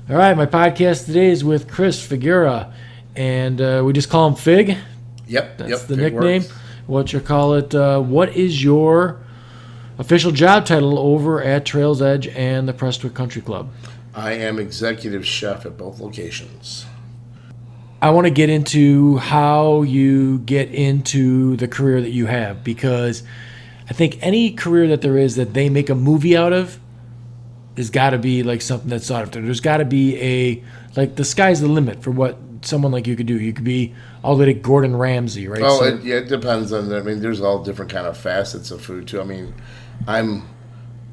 All right, my podcast today is with Chris Figura, and we just call him Fig. Yep, That's yep, the Fig nickname. works. What you call it? What is your official job title over at Trails Edge and the Prestwick Country Club? I am executive chef at both locations. I want to get into how you get into the career that you have, because I think any career that there is that they make a movie out of has got to be like something that's sought after. There's got to be the sky's the limit for what someone like you could do. You could be all the way to Gordon Ramsay, right? Oh, it depends on. There's all different kind of facets of food too. I'm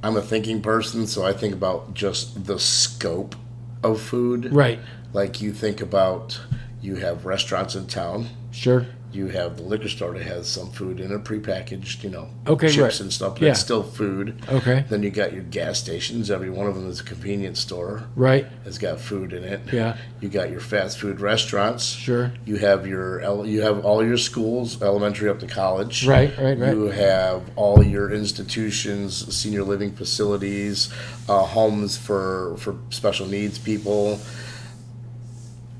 a thinking person, so I think about just the scope of food. Right. Like you think about, you have restaurants in town. Sure. You have the liquor store that has some food in it, prepackaged, Okay, chips right. and stuff, but Yeah. it's still food. Okay. Then you got your gas stations. Every one of them is a convenience store. Right. Has got food in it. Yeah. You got your fast food restaurants. Sure. You have you have all your schools, elementary up to college. Right. You have all your institutions, senior living facilities, homes for special needs people,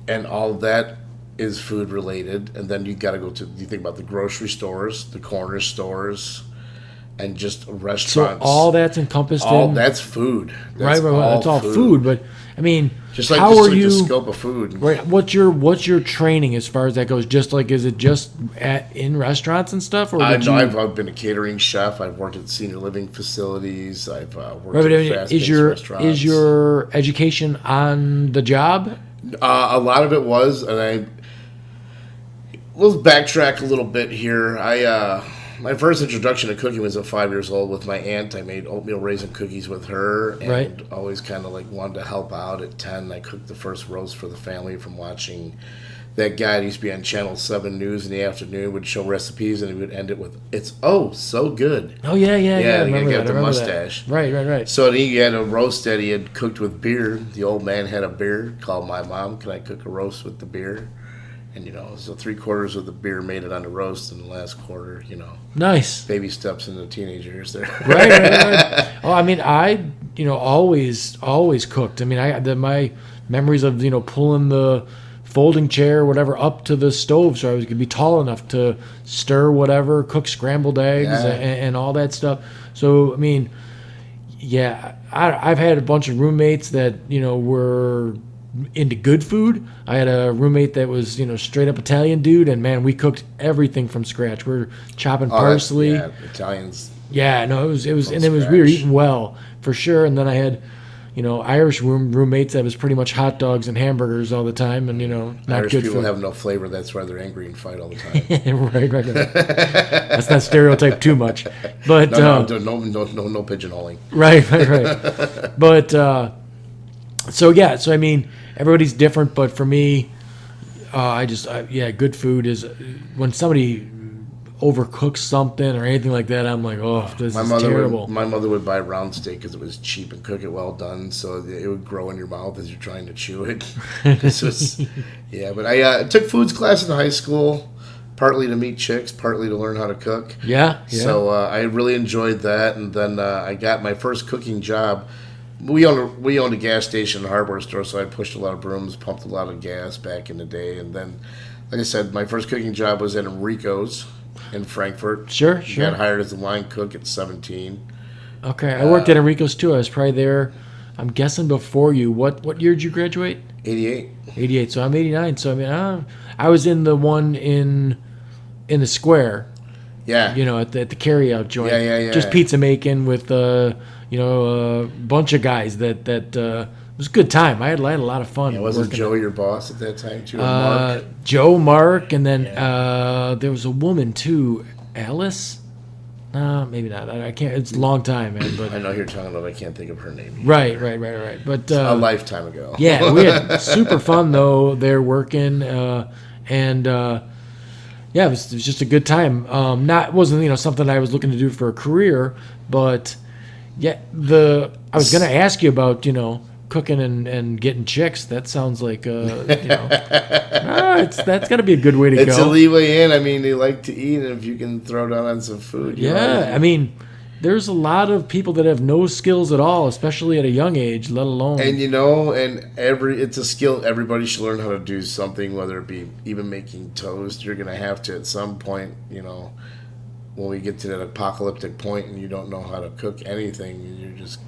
and all of that is food related. And then you got to you think about the grocery stores, the corner stores, and just restaurants. So all that's encompassed in... That's food. Right. That's all food. But, Just like, how are the you... scope of food. Right. What's your training as far as that goes? Is it just in restaurants and stuff? Or I've been a catering chef. I've worked at senior living facilities. I've worked Right, at fast-paced restaurants. Is your education on the job? A lot of it was, and let's backtrack a little bit here. My first introduction to cooking was at 5 years old with my aunt. I made oatmeal raisin cookies with her, and Right. always kind of wanted to help out. At 10, I cooked the first roast for the family from watching that guy that used to be on Channel 7 News in the afternoon, would show recipes, and he would end it with, "It's so good." Oh, yeah. Yeah, I the guy remember got that. the mustache. Right. So he had a roast that he had cooked with beer. The old man had a beer, called my mom, "Can I cook a roast with the beer?" And, so 3/4 of the beer made it on the roast, and the last quarter, Nice. baby steps into teenage years there. Right. Oh, I always cooked. My memories of, pulling the folding chair or whatever up to the stove so I could be tall enough to stir whatever, cook scrambled eggs Yeah. and all that stuff. So, yeah, I've had a bunch of roommates that, were into good food. I had a roommate that was, straight up Italian dude, and man, we cooked everything from scratch. We're chopping parsley. Yeah, Italians. Yeah, no, it was, we were scratch. eating well for sure. And then I had, Irish roommates that was pretty much hot dogs and hamburgers all the time, and not Irish good people food. have no flavor. That's why they're angry and fight all the time. right. Let's not stereotype too much, but No pigeonholing. right. But everybody's different. But for me, good food is when somebody overcooks something or anything like that. I'm like, oh, this is terrible. My mother would buy round steak because it was cheap and cook it well done, so it would grow in your mouth as you're trying to chew it. But I took foods class in high school, partly to meet chicks, partly to learn how to cook. Yeah. So I really enjoyed that, and then I got my first cooking job. We owned a gas station and hardware store, so I pushed a lot of brooms, pumped a lot of gas back in the day, and then, like I said, my first cooking job was at Enrico's in Frankfurt. Sure. Got hired as a line cook at 17. Okay, I worked at Enrico's too. I was probably there, I'm guessing, before you. What year did you graduate? 88. 88. So I'm 89. So I was in the one in the square. Yeah. At the carryout joint. Yeah. Just pizza making with a bunch of guys that it was a good time. I had a lot of fun. Yeah, wasn't Joe there. your boss at that time too? Mark? Joe, Mark, and then there was a woman too, Alice. No, maybe not. I can't. It's a long time, man. But I know who you're talking about. I can't think of her name. Right. But a lifetime ago. Yeah, we had super fun though there working, and it was just a good time. Wasn't something I was looking to do for a career, but yeah, I was gonna ask you about cooking and getting chicks. That sounds like that's got to be a good way to go. It's a leeway in. They like to eat, and if you can throw down on some food. Yeah, there's a lot of people that have no skills at all, especially at a young age, let alone. And it's a skill everybody should learn how to do something, whether it be even making toast. You're gonna have to at some point, when we get to that apocalyptic point and you don't know how to cook anything, you're just,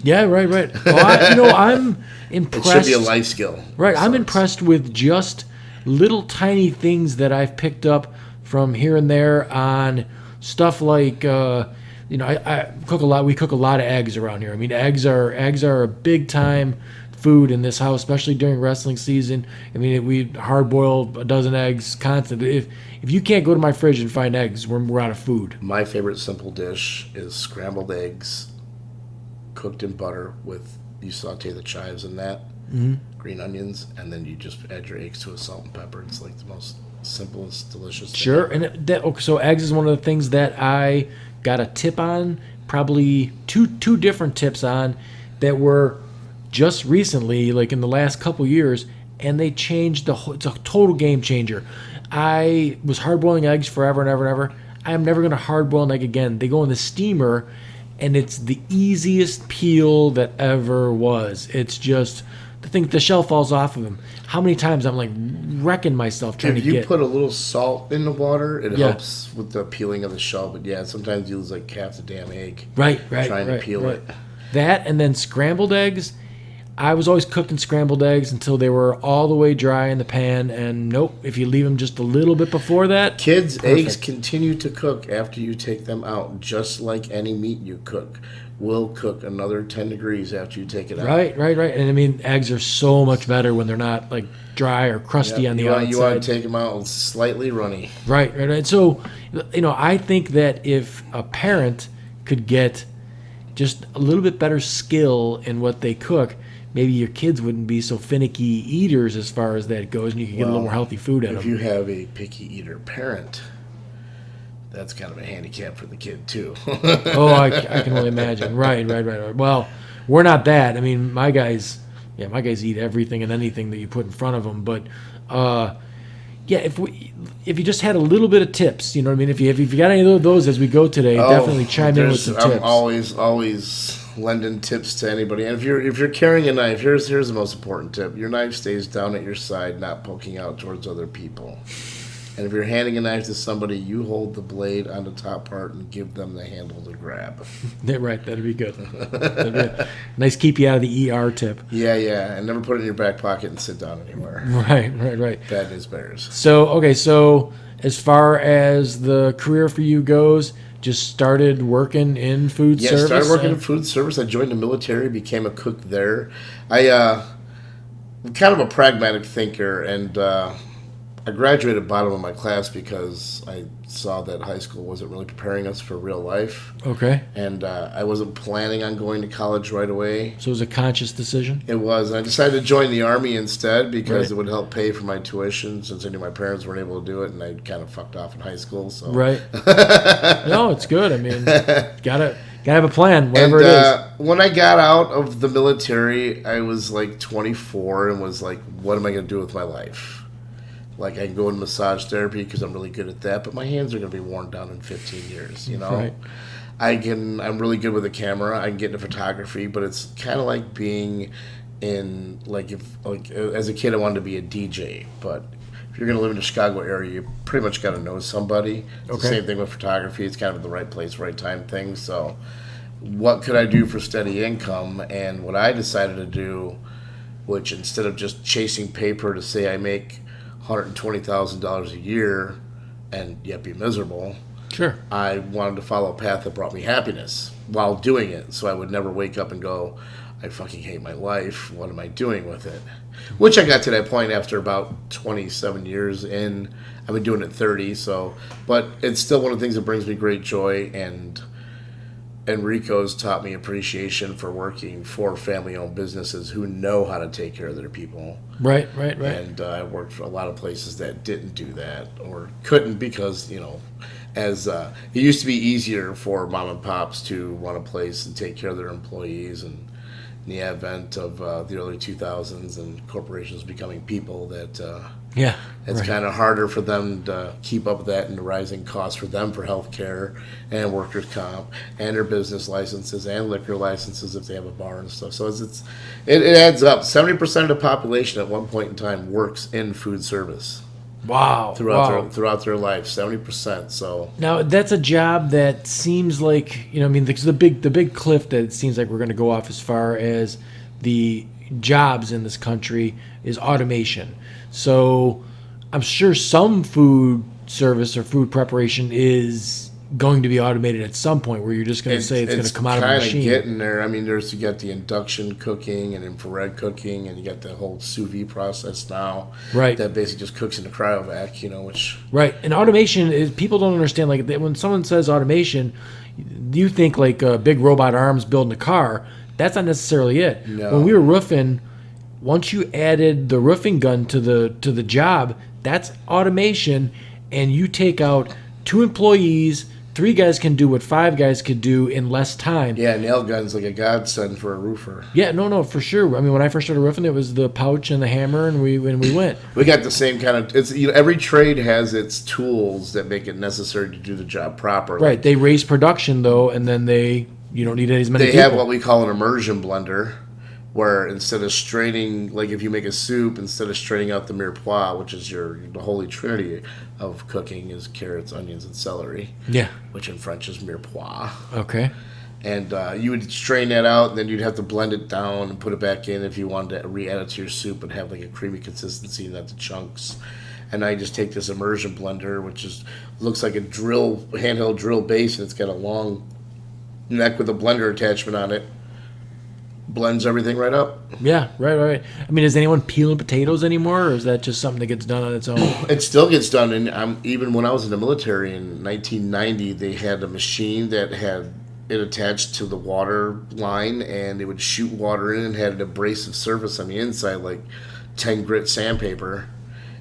Yeah, right. Well, I'm impressed. It should be a life skill. Right, I'm impressed with just little tiny things that I've picked up from here and there on stuff like, I cook a lot. We cook a lot of eggs around here. I mean, eggs are a big time food in this house, especially during wrestling season. I mean, we hard boil a dozen eggs constantly. If you can't go to my fridge and find eggs, we're out of food. My favorite simple dish is scrambled eggs cooked in butter with, you saute the chives in that, green onions, and then you just add your eggs to a salt and pepper. It's like the most simplest, delicious thing. Sure, and so eggs is one of the things that I got a tip on, probably two different tips on, that were just recently, like in the last couple years, and they changed it's a total game changer. I was hard boiling eggs forever and ever and ever. I am never going to hard boil an egg again. They go in the steamer, and it's the easiest peel that ever was. It's just the shell falls off of them. How many times I'm like wrecking myself trying to get. If you put a little salt in the water, it helps with the peeling of the shell. But yeah, sometimes you lose like half the damn egg. Right. Trying to peel it. That, and then scrambled eggs. I was always cooking scrambled eggs until they were all the way dry in the pan, and nope, if you leave them just a little bit before that, kids' perfect. Eggs continue to cook after you take them out, just like any meat you cook will cook another 10 degrees after you take it out. Right. And I mean, eggs are so much better when they're not like dry or crusty on the outside. You want to take them out slightly runny. Right. So, I think that if a parent could get just a little bit better skill in what they cook, maybe your kids wouldn't be so finicky eaters as far as that goes, and you can get a little more healthy food out of them. If you have a picky eater parent, that's kind of a handicap for the kid, too. I can only imagine. Right. Well, we're not that. I mean, my guys eat everything and anything that you put in front of them. But, if you just had a little bit of tips, you know what I mean? If you got any of those as we go today, definitely chime in with some tips. I'm always lending tips to anybody. And if you're carrying a knife, here's the most important tip: your knife stays down at your side, not poking out towards other people. And if you're handing a knife to somebody, you hold the blade on the top part and give them the handle to grab. Yeah, right. That'd be good. Nice, keep you out of the ER tip. Yeah, and never put it in your back pocket and sit down anywhere. Right. Bad news bears. So as far as the career for you goes, just started working in food service? Yeah, started working in food service. I joined the military, became a cook there. I'm kind of a pragmatic thinker, and I graduated bottom of my class because I saw that high school wasn't really preparing us for real life. Okay. And I wasn't planning on going to college right away. So it was a conscious decision? It was. And I decided to join the Army instead because it would help pay for my tuition, since I knew my parents weren't able to do it, and I kind of fucked off in high school. So. Right. No, it's good. I mean, gotta have a plan, whatever it is. When I got out of the military, I was like 24 and was like, what am I going to do with my life? Like, I can go into massage therapy because I'm really good at that, but my hands are going to be worn down in 15 years, Right. I'm really good with a camera. I can get into photography, but it's kind of like being in, as a kid, I wanted to be a DJ, but if you're going to live in the Chicago area, you pretty much got to know somebody. It's the same thing with photography. It's kind of the right place, right time thing. So what could I do for steady income? And what I decided to do, which instead of just chasing paper to say I make $120,000 a year and yet be miserable. Sure. I wanted to follow a path that brought me happiness while doing it, so I would never wake up and go, I fucking hate my life. What am I doing with it? Which I got to that point after about 27 years in. I've been doing it 30, but it's still one of the things that brings me great joy, and Enrico's taught me appreciation for working for family-owned businesses who know how to take care of their people. Right. And I worked for a lot of places that didn't do that or couldn't because, as it used to be easier for mom and pops to run a place and take care of their employees, and the advent of the early 2000s and corporations becoming people, that Yeah. it's right. kind of harder for them to keep up with that, and the rising costs for them for health care and workers' comp and their business licenses and liquor licenses if they have a bar and stuff. So it adds up. 70% of the population at one point in time works in food service Wow. wow. throughout their life. 70%. So Now that's a job that seems like I mean the big cliff that it seems like we're going to go off as far as the jobs in this country is automation. So I'm sure some food service or food preparation is going to be automated at some point where you're just going to say it's going to come out of a kind of machine. getting there. I mean, you got the induction cooking and infrared cooking, and you got the whole sous vide process now. Right. That basically just cooks in the cryovac, which Right, and automation is people don't understand. Like when someone says automation, you think like big robot arms building a car. That's not necessarily it. No. When we were roofing, once you added the roofing gun to the job, that's automation, and you take out 2 employees. 3 guys can do what 5 guys could do in less time. yeah, nail guns like a godsend for a roofer. Yeah, no, for sure. I mean, when I first started roofing, it was the pouch and the hammer, and we went. We got the same kind of. It's every trade has its tools that make it necessary to do the job properly. Right, they raise production though, and then you don't need as many They people. have what we call an immersion blender, where instead of straining, like if you make a soup, instead of straining out the mirepoix, which is the holy trinity of cooking, is carrots, onions, and celery, Yeah. which in French is mirepoix. Okay. And you would strain that out, and then you'd have to blend it down and put it back in if you wanted to re-add it to your soup and have like a creamy consistency, not the chunks. And now you just take this immersion blender, which looks like a handheld drill base, and it's got a long neck with a blender attachment on it. Blends everything right up. Yeah, right. I mean, is anyone peeling potatoes anymore, or is that just something that gets done on its own? It still gets done, and even when I was in the military in 1990, they had a machine that had it attached to the water line, and it would shoot water in and had an abrasive surface on the inside, like 10 grit sandpaper,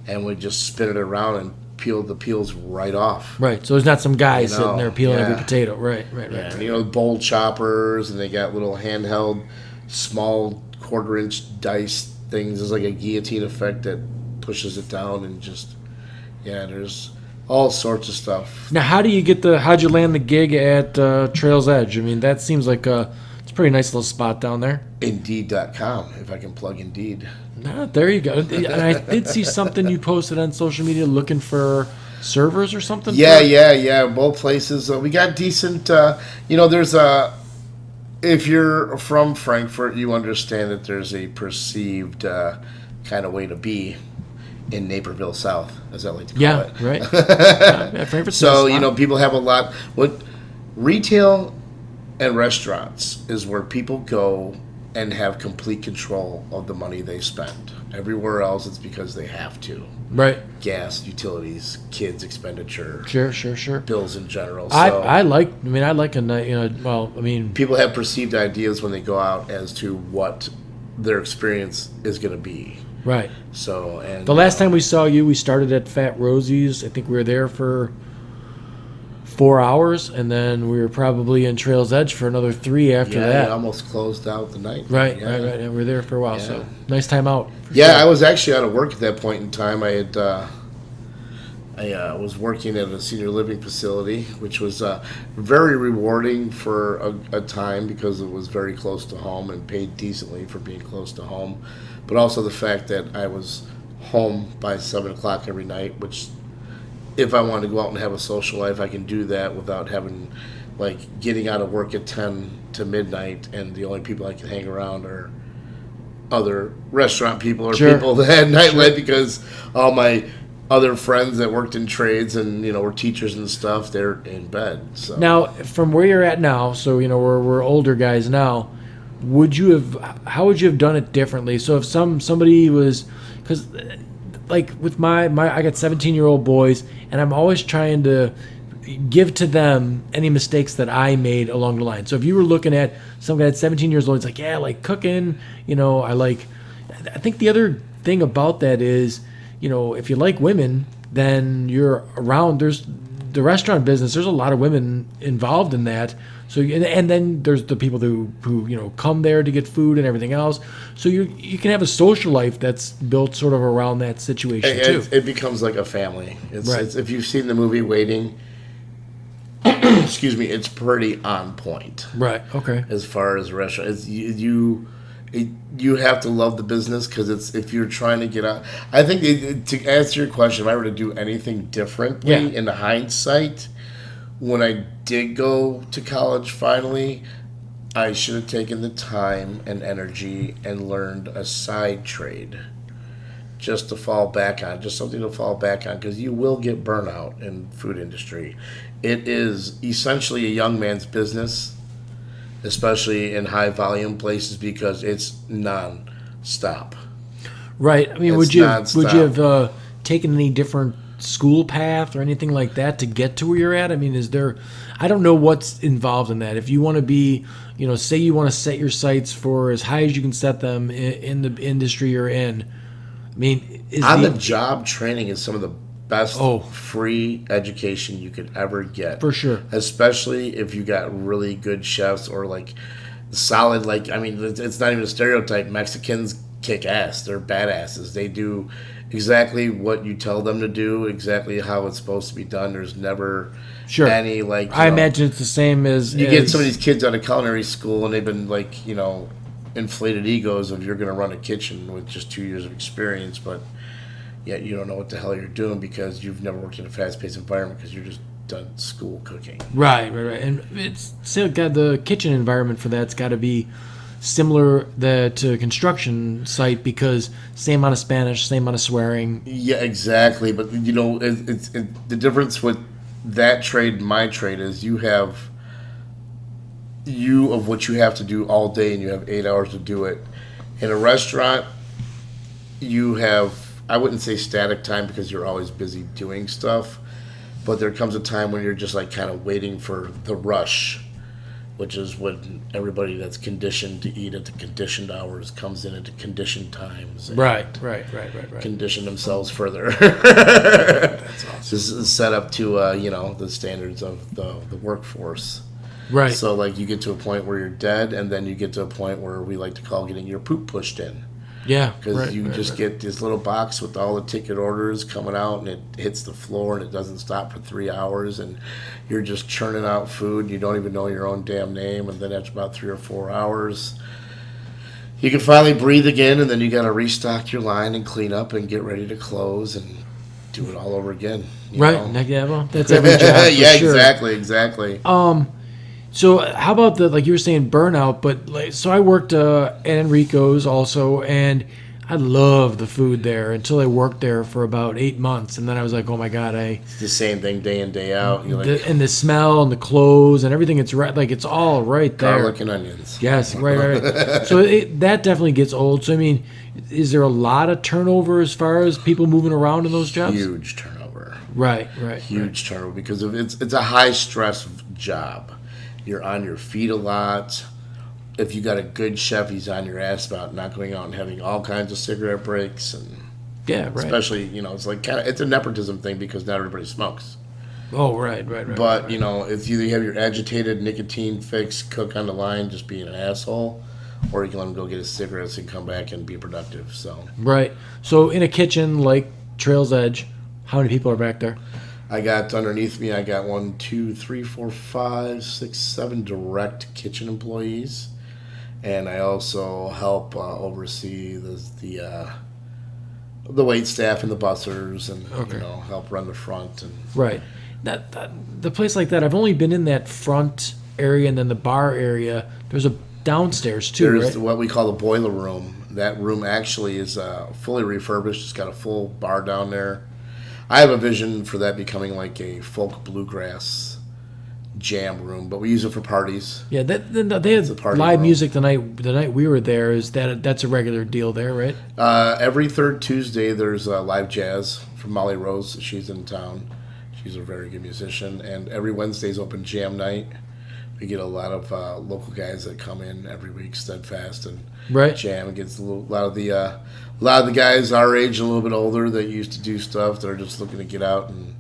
and would just spin it around and peel the peels right off. Right. So there's not some guy sitting there peeling yeah. every potato. Right. Yeah, and bowl choppers, and they got little handheld, small 1/4-inch dice things. It's like a guillotine effect that pushes it down, and there's all sorts of stuff. Now, how'd you land the gig at Trail's Edge? I mean, that seems like it's a pretty nice little spot down there. Indeed.com, if I can plug Indeed. There you go. And I did see something you posted on social media looking for servers or something. Yeah. Both places. We got decent. There's a. If you're from Frankfurt, you understand that there's a perceived kind of way to be in Naperville South, as I like to call it. Right. Yeah, Frankfurt's So, nice. people have a lot. What retail and restaurants is where people go and have complete control of the money they spend. Everywhere else, it's because they have to. Right. Gas, utilities, kids' expenditure, Sure. bills in general. So I like a night. people have perceived ideas when they go out as to what their experience is going to be. Right. So, and The last time we saw you, we started at Fat Rosie's. I think we were there for 4 hours, and then we were probably in Trail's Edge for another 3 after that. it almost closed out the night. Right. And we were there for a while, so nice time out. for sure. I was actually out of work at that point in time. I was working at a senior living facility, which was very rewarding for a time because it was very close to home and paid decently for being close to home. But also the fact that I was home by 7 o'clock every night, which if I wanted to go out and have a social life, I can do that without having, getting out of work at 10 to midnight, and the only people I can hang around are other restaurant people or people that had nightlife because all my other friends that worked in trades and were teachers and stuff, they're in bed. So Now, from where you're at now, so we're older guys now. How would you have done it differently? So if somebody was, because with my I got 17-year-old boys, and I'm always trying to give to them any mistakes that I made along the line. So if you were looking at some guy at 17 years old, it's like, yeah, I like cooking, I think the other thing about that is, if you like women, then you're around, the restaurant business, there's a lot of women involved in that. So and then there's the people who come there to get food and everything else. So you can have a social life that's built sort of around that situation too. It becomes like a family. Right. It's if you've seen the movie Waiting, excuse me, it's pretty on point. Right. Okay. As far as restaurants, you have to love the business because it's if you're trying to get out. I think to answer your question, if I were to do anything differently in hindsight, when I did go to college finally, I should have taken the time and energy and learned a side trade just to fall back on, just something to fall back on, because you will get burnout in food industry. It is essentially a young man's business, especially in high volume places, because it's non-stop. Right. I mean, would you have taken any different school path or anything like that to get to where you're at? I mean, is there? I don't know what's involved in that. If you want to be, say you want to set your sights for as high as you can set them in the industry you're in. I mean, the job training is some of the best free education you could ever get. For sure. Especially if you got really good chefs or like solid, it's not even a stereotype. Mexicans kick ass. They're badasses. They do exactly what you tell them to do, exactly how it's supposed to be done. There's never any I imagine it's the same as you get some of these kids out of culinary school and they've been inflated egos of you're going to run a kitchen with just 2 years of experience, but yet you don't know what the hell you're doing because you've never worked in a fast-paced environment because you're just done school cooking. Right. And it's still got the kitchen environment for that's got to be similar to a construction site because same amount of Spanish, same amount of swearing. Yeah, exactly. But it's the difference with that trade and my trade is you have what you have to do all day and you have 8 hours to do it. In a restaurant, you have, I wouldn't say static time because you're always busy doing stuff, but there comes a time when you're just kind of waiting for the rush, which is when everybody that's conditioned to eat at the conditioned hours comes in at the conditioned times. Right. Condition themselves further. That's awesome. This is set up to the standards of the workforce. Right. So you get to a point where you're dead, and then you get to a point where we like to call getting your poop pushed in. Yeah. Because you get this little box with all the ticket orders coming out, and it hits the floor, and it doesn't stop for 3 hours, and you're just churning out food, and you don't even know your own damn name, and then after about 3 or 4 hours, you can finally breathe again, and then you got to restock your line and clean up and get ready to close and do it all over again. Right. Yeah, well, that's every job. Yeah, sure. Exactly. So how about like you were saying, burnout? But so I worked at Enrico's also, and I loved the food there until I worked there for about 8 months, and then I was like, oh my god, it's the same thing day in day out. And the smell and the clothes and everything. It's right, it's all right there. Garlic and onions. Yes, right. So that definitely gets old. So I mean, is there a lot of turnover as far as people moving around in those jobs? Huge turnover. Right. Huge turnover because it's a high stress job. You're on your feet a lot. If you got a good chef, he's on your ass about not going out and having all kinds of cigarette breaks, and especially it's it's a nepotism thing because not everybody smokes. Oh, right. But it's either you have your agitated nicotine fix cook on the line, just being an asshole, or you can let him go get his cigarettes and come back and be productive. So So in a kitchen like Trail's Edge, how many people are back there? I got underneath me, I got 1, 2, 3, 4, 5, 6, 7 direct kitchen employees, and I also help oversee the wait staff and the bussers, and help run the front. And that the place like that, I've only been in that front area and then the bar area. There's a downstairs too. There's what we call the boiler room. That room actually is fully refurbished. It's got a full bar down there. I have a vision for that becoming like a folk bluegrass jam room, but we use it for parties. Yeah, they had live music the night we were there. That's a regular deal there, right? Every third Tuesday there's live jazz from Molly Rose. She's in town. She's a very good musician, and every Wednesday's open jam night. We get a lot of local guys that come in every week, steadfast and jam. It gets a lot of the guys our age and a little bit older that used to do stuff. They're just looking to get out and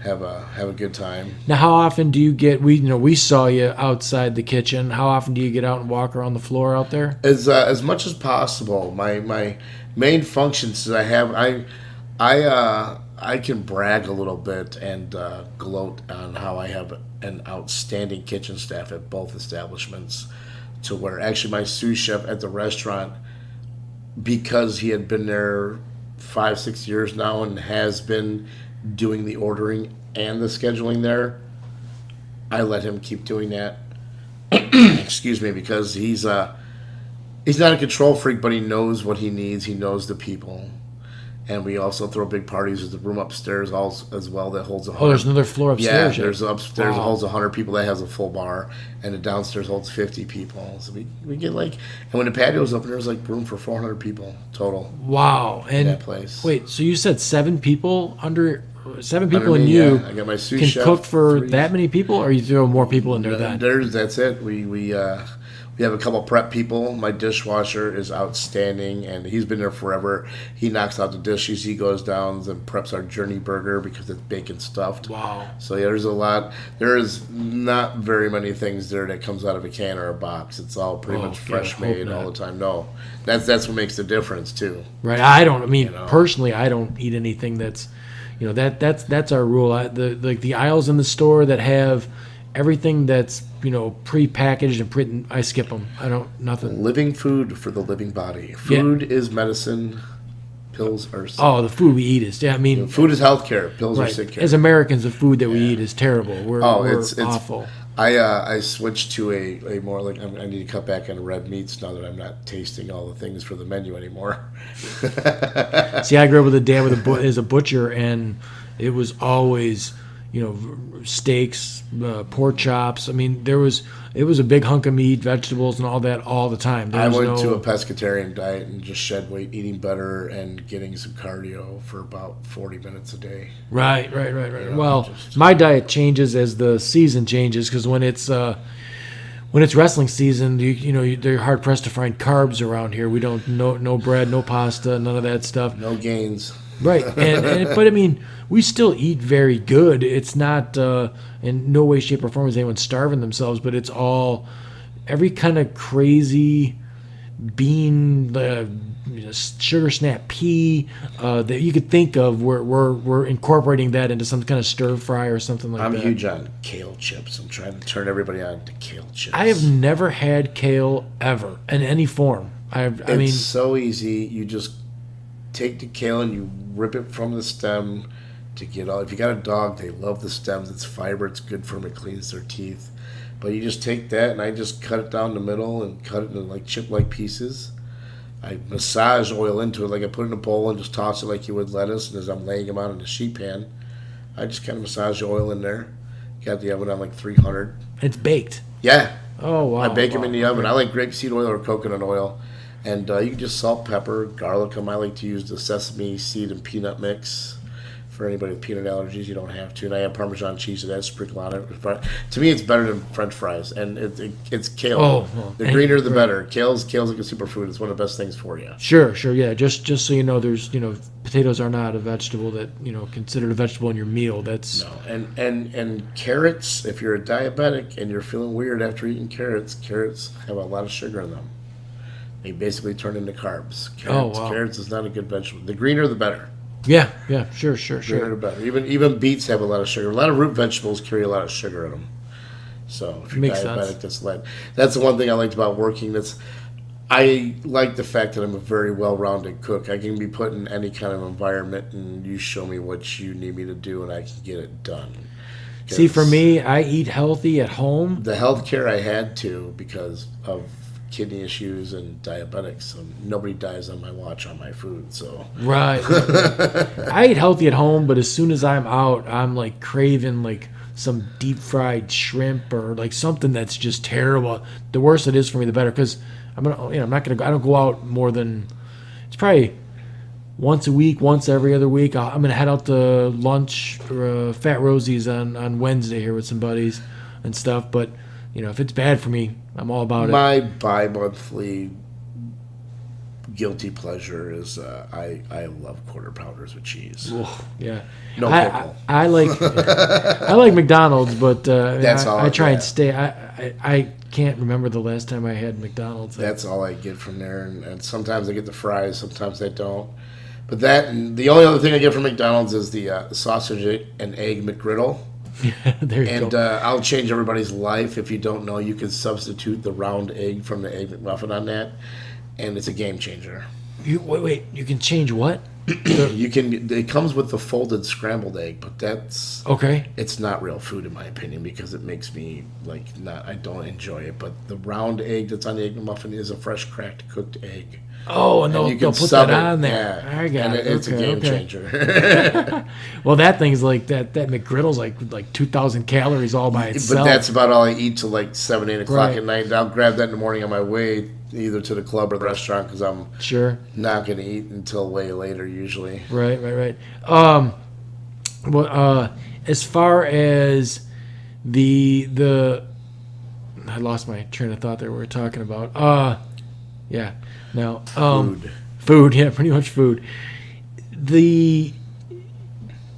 have a good time. Now, how often do you get? We saw you outside the kitchen. How often do you get out and walk around the floor out there? As much as possible. My main functions is I can brag a little bit and gloat on how I have an outstanding kitchen staff at both establishments. To where actually my sous chef at the restaurant, because he had been there 5-6 years now and has been doing the ordering and the scheduling there, I let him keep doing that. Excuse me, because he's not a control freak, but he knows what he needs. He knows the people. And we also throw big parties. There's a room upstairs as well that holds 100. Oh, there's another floor upstairs. Yeah, there's upstairs that Wow. holds 100 people that has a full bar, and the downstairs holds 50 people. So we get and when the patio's open, there's room for 400 people total Wow. in And that place. wait, so you said 7 people and Under me, you yeah. I got my sous can chef, cook for 3. that many people, or you throw more people in there then? That's it. We have a couple prep people. My dishwasher is outstanding, and he's been there forever. He knocks out the dishes. He goes down and preps our Journey burger because it's bacon stuffed. Wow. So yeah, there's a lot. There is not very many things there that comes out of a can or a box. It's all pretty much fresh hope made not. all the time. No, that's what makes the difference too. Right. I don't. I mean, know. personally, I don't eat anything that's, that's our rule. The aisles in the store that have everything that's pre-packaged and I skip them. I don't nothing. Living food for the living body. Food is medicine. Pills are sick. Oh, the food we eat is I mean, Food is healthcare. Pills are right. sick care. As Americans, the food that we eat is terrible. We're it's awful. I switched to a more I need to cut back on red meats now that I'm not tasting all the things for the menu anymore. See, I grew up with a dad as a butcher, and it was always steaks, pork chops. I mean, it was a big hunk of meat, vegetables, and all that all the time. I went to a pescatarian diet and just shed weight, eating better and getting some cardio for about 40 minutes a day. Right. Well, my diet changes as the season changes because when it's wrestling season, they're hard pressed to find carbs around here. We don't no bread, no pasta, none of that stuff. No gains. Right, but I mean, we still eat very good. It's not in no way, shape, or form is anyone starving themselves, but it's all every kind of crazy bean, sugar snap pea that you could think of. We're incorporating that into some kind of stir fry or something like that. I'm huge on kale chips. I'm trying to turn everybody on to kale chips. I have never had kale ever in any form. It's so easy. You just take the kale and you rip it from the stem to get all. If you got a dog, they love the stems. It's fiber. It's good for them. It cleans their teeth. But you just take that and I just cut it down the middle and cut it into chip-like pieces. I massage oil into it, I put it in a bowl and just toss it like you would lettuce. And as I'm laying them out in the sheet pan, I just kind of massage the oil in there. Got the oven on 300. It's baked. Yeah. Oh wow. I bake them in the oven. I like grapeseed oil or coconut oil. And you can just salt, pepper, garlic. I like to use the sesame seed and peanut mix. For anybody with peanut allergies, you don't have to. And I have Parmesan cheese that I sprinkle on it. To me, it's better than French fries. And it's kale. Oh, well, the greener, the better. Kale's like a superfood. It's one of the best things for you. Sure, yeah. Just so you know, there's potatoes are not a vegetable that considered a vegetable in your meal. That's no. And carrots. If you're a diabetic and you're feeling weird after eating carrots have a lot of sugar in them. They basically turn into carbs. Carrots is not a good vegetable. The greener, the better. Yeah, sure. Greener, the better. Even beets have a lot of sugar. A lot of root vegetables carry a lot of sugar in them. So if you're Makes diabetic, sense. that's the one thing I liked about working. I like the fact that I'm a very well-rounded cook. I can be put in any kind of environment, and you show me what you need me to do, and I can get it done. See, for me, I eat healthy at home. The health care I had to because of kidney issues and diabetics. Nobody dies on my watch on my food. So Right. I eat healthy at home, but as soon as I'm out, I'm craving some deep fried shrimp or something that's just terrible. The worse it is for me, the better. Because I'm not gonna. I don't go out more than it's probably once a week, once every other week. I'm gonna head out to lunch or Fat Rosie's on Wednesday here with some buddies and stuff. But if it's bad for me, I'm all about it. My bi-monthly guilty pleasure is I love quarter pounders with cheese. Oh, yeah. No pickle. I like I like McDonald's, but That's all I try yeah. and stay. I can't remember the last time I had McDonald's. That's all I get from there, and sometimes I get the fries, sometimes I don't. But that and the only other thing I get from McDonald's is the sausage and egg McGriddle. There you And go. I'll change everybody's life. If you don't know, you can substitute the round egg from the Egg McMuffin on that, and it's a game changer. Wait. You can change what? You can. It comes with the folded scrambled egg, but that's Okay. it's not real food in my opinion because it makes me like not. I don't enjoy it. But the round egg that's on the Egg McMuffin is a fresh cracked cooked egg. Oh, and And they'll put that on there. Yeah, I got and it. it's Okay, a game okay. changer. Well, that thing's like that. That McGriddle's like 2,000 calories all by itself. But that's about all I eat till like 7, 8 o'clock Right. at night. I'll grab that in the morning on my way either to the club or the restaurant because I'm Sure. not going to eat until way later usually. Right. Well, as far as the I lost my train of thought there. We were talking about. Yeah. Now, food. Yeah, pretty much food.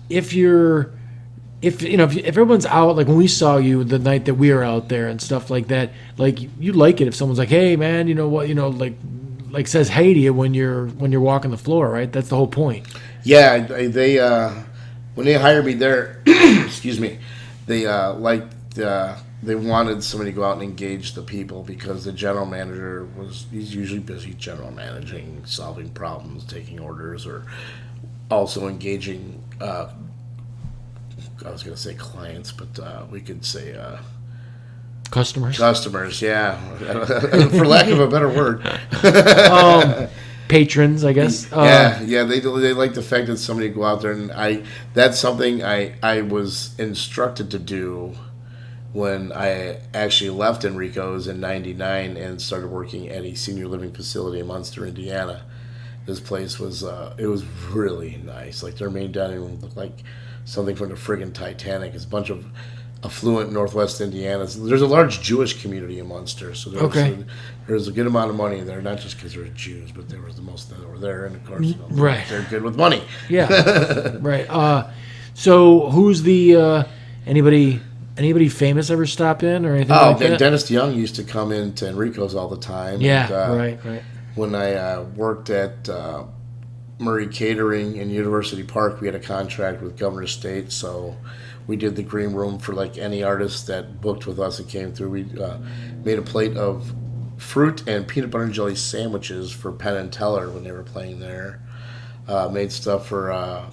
If everyone's out, like when we saw you the night that we were out there and stuff like that, like you like it if someone's like, hey man, you know what, like says hey to you when you're walking the floor, right? That's the whole point. Yeah, they when they hired me there, excuse me, they they wanted somebody to go out and engage the people because the general manager he's usually busy general managing, solving problems, taking orders, or also engaging. I was going to say clients, but we could say Customers, yeah, for lack of a better word. patrons, I guess. Yeah, they like the fact that somebody go out there and that's something I was instructed to do when I actually left Enrico's in '99 and started working at a senior living facility in Munster, Indiana. This place was it was really nice. Like their main dining room looked like something from the friggin' Titanic. It's a bunch of affluent Northwest Indiana's. There's a large Jewish community in Munster, so there's a good amount of money there. Not just because they're Jews, but there was the most that were there, and of course, Right. they're good with money. Yeah, right. So who's the anybody famous ever stop in or anything like that? Dennis DeYoung used to come into Enrico's all the time. Yeah, and, right. When I worked at Murray Catering in University Park, we had a contract with Governor Estate, so we did the green room for like any artist that booked with us and came through. We made a plate of fruit and peanut butter and jelly sandwiches for Penn and Teller when they were playing there. Made stuff for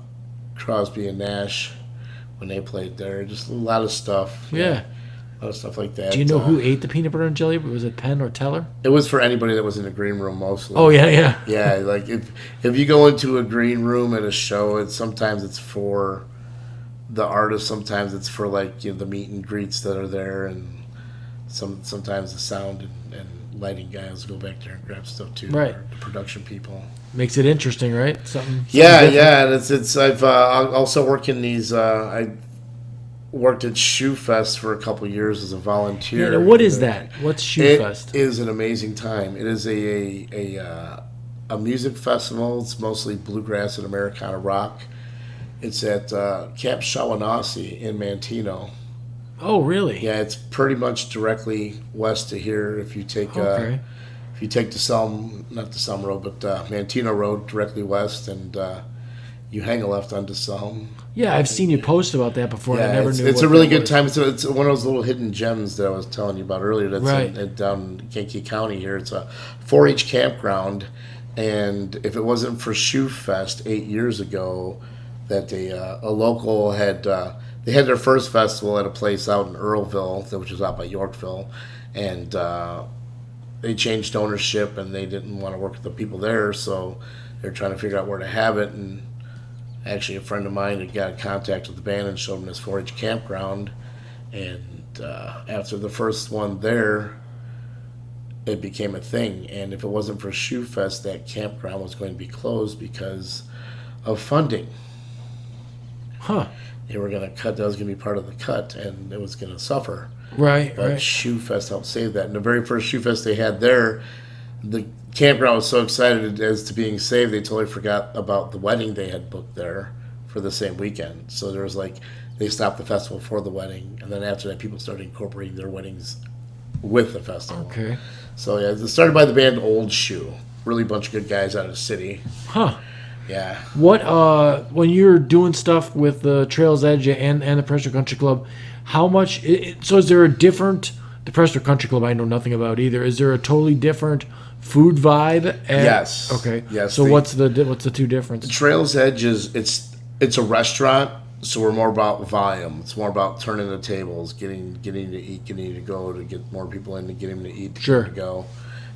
Crosby and Nash when they played there. Just a lot of stuff. Yeah. A lot of stuff like that. Do you know who ate the peanut butter and jelly? Was it Penn or Teller? It was for anybody that was in the green room mostly. Oh yeah. Yeah, like if you go into a green room at a show, sometimes it's for the artist, sometimes it's for like the meet and greets that are there, and sometimes the sound and lighting guys go back there and grab stuff too. Right. Or the production people. Makes it interesting, right? Something Yeah, different. and it's I've also worked in these. I worked at Shoe Fest for a couple of years as a volunteer. Yeah, what is that? What's Shoe Fest? It is an amazing time. It is a music festival. It's mostly bluegrass and Americana rock. It's at Camp Shawanasi in Manteno. Oh, really? Yeah, it's pretty much directly west of here. If you take Okay. if you take not the Selm Road, but Manteno Road directly west, and you hang a left onto Selm. Yeah, I've seen you post about that before. And I never knew. It's what a really that good was. time. It's one of those little hidden gems that I was telling you about earlier. That's Right. down in Kankakee County here. It's a 4-H campground, and if it wasn't for Shoe Fest 8 years ago, that a local had they had their first festival at a place out in Earlville, which was out by Yorkville, and they changed ownership and they didn't want to work with the people there, so they're trying to figure out where to have it. And actually, a friend of mine had got in contact with the band and showed them this 4-H campground. And after the first one there, it became a thing. And if it wasn't for Shoe Fest, that campground was going to be closed because of funding. Huh. They were going to cut, that was going to be part of the cut, and it was going to suffer. Right. But Right. Shoe Fest helped save that. And the very first Shoe Fest they had there, the campground was so excited as to being saved, they totally forgot about the wedding they had booked there for the same weekend. So there was like, they stopped the festival for the wedding, and then after that, people started incorporating their weddings with the festival. Okay. So yeah, it started by the band Old Shoe. Really bunch of good guys out of the city. Huh. Yeah. What when you're doing stuff with the Trails Edge and the Prestwick Country Club, how much? So is there a different? The Prestwick Country Club I know nothing about either. Is there a totally different food vibe? Yes. Okay. Yes. So what's the two differences? Trails Edge is it's a restaurant, so we're more about volume. It's more about turning the tables, getting to eat, getting to go, to get more people in, to get them to eat, Sure. to go.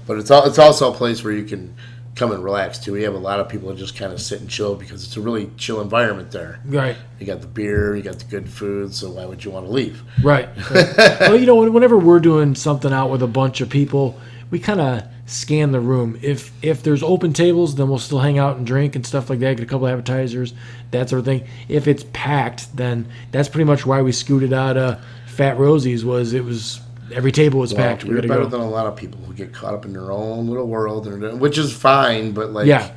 But it's also a place where you can come and relax too. We have a lot of people that just kind of sit and chill because it's a really chill environment there. Right. You got the beer, you got the good food, so why would you want to leave? Right. Well, whenever we're doing something out with a bunch of people, we kind of scan the room. If there's open tables, then we'll still hang out and drink and stuff like that, get a couple of appetizers, that sort of thing. If it's packed, then that's pretty much why we scooted out of Fat Rosie's. Every table was packed. We're better than a lot of people who get caught up in their own little world, which is fine. But right.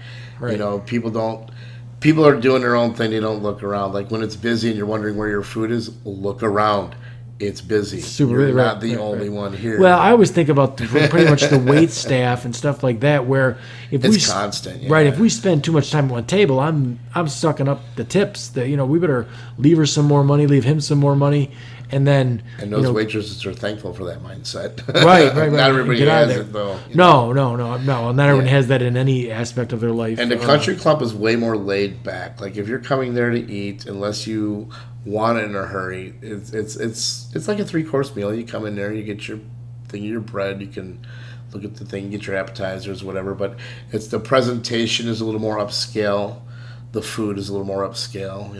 People are doing their own thing. They don't look around. Like when it's busy and you're wondering where your food is, look around. It's busy. You're not the only one here. Well, I always think about pretty much the wait staff and stuff like that, where it's constant. Yeah. Right. If we spend too much time at one table, I'm sucking up the tips. That we better leave her some more money, leave him some more money. And then, those waitresses are thankful for that mindset. Right. Not everybody has it, though. No. Not everyone has that in any aspect of their life. And the country club is way more laid back. Like if you're coming there to eat, unless you want it in a hurry, it's like a 3-course meal. You come in there, you get your thing, your bread. You can look at the thing, get your appetizers, whatever. But the presentation is a little more upscale. The food is a little more upscale.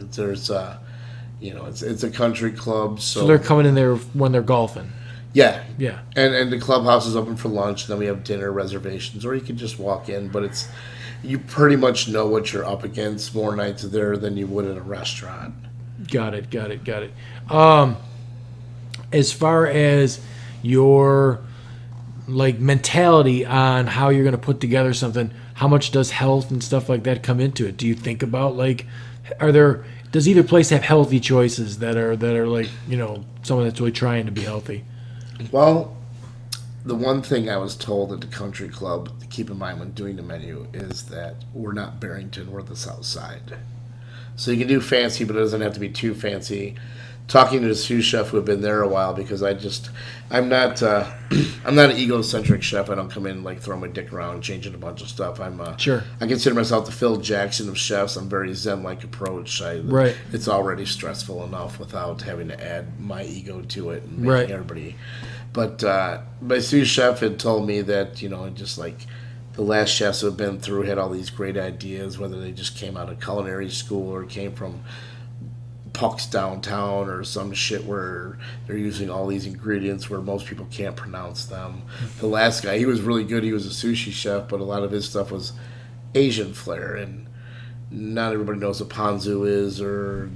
It's a country club, so they're coming in there when they're golfing. Yeah. Yeah. And the clubhouse is open for lunch, and then we have dinner reservations, or you can just walk in, but you pretty much know what you're up against more nights there than you would at a restaurant. Got it. As far as your mentality on how you're going to put together something, how much does health and stuff like that come into it? Do you think about does either place have healthy choices that are someone that's really trying to be healthy? Well, the one thing I was told at the country club to keep in mind when doing the menu is that we're not Barrington, we're the South Side. So you can do fancy, but it doesn't have to be too fancy. Talking to the sous chef who have been there a while, because I'm not an egocentric chef. I don't come in throwing my dick around, changing a bunch of stuff. Sure. I consider myself the Phil Jackson of chefs. I'm very Zen-like approach. Right. It's already stressful enough without having to add my ego to it and making right. everybody. But my sous chef had told me that just like the last chefs who have been through had all these great ideas, whether they just came out of culinary school or came from Puck's downtown or some shit where they're using all these ingredients where most people can't pronounce them. The last guy, he was really good. He was a sushi chef, but a lot of his stuff was Asian flair, and not everybody knows what ponzu is, or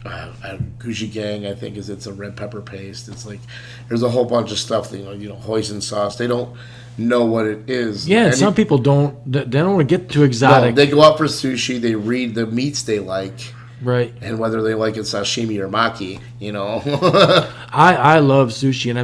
gochujang, I think it's a red pepper paste. It's there's a whole bunch of stuff that, hoisin sauce. They don't know what it is. Yeah, and some people don't. They don't want to get too exotic. No, they go out for sushi. They read the meats they like. Right. And whether they like it sashimi or maki, I love sushi, and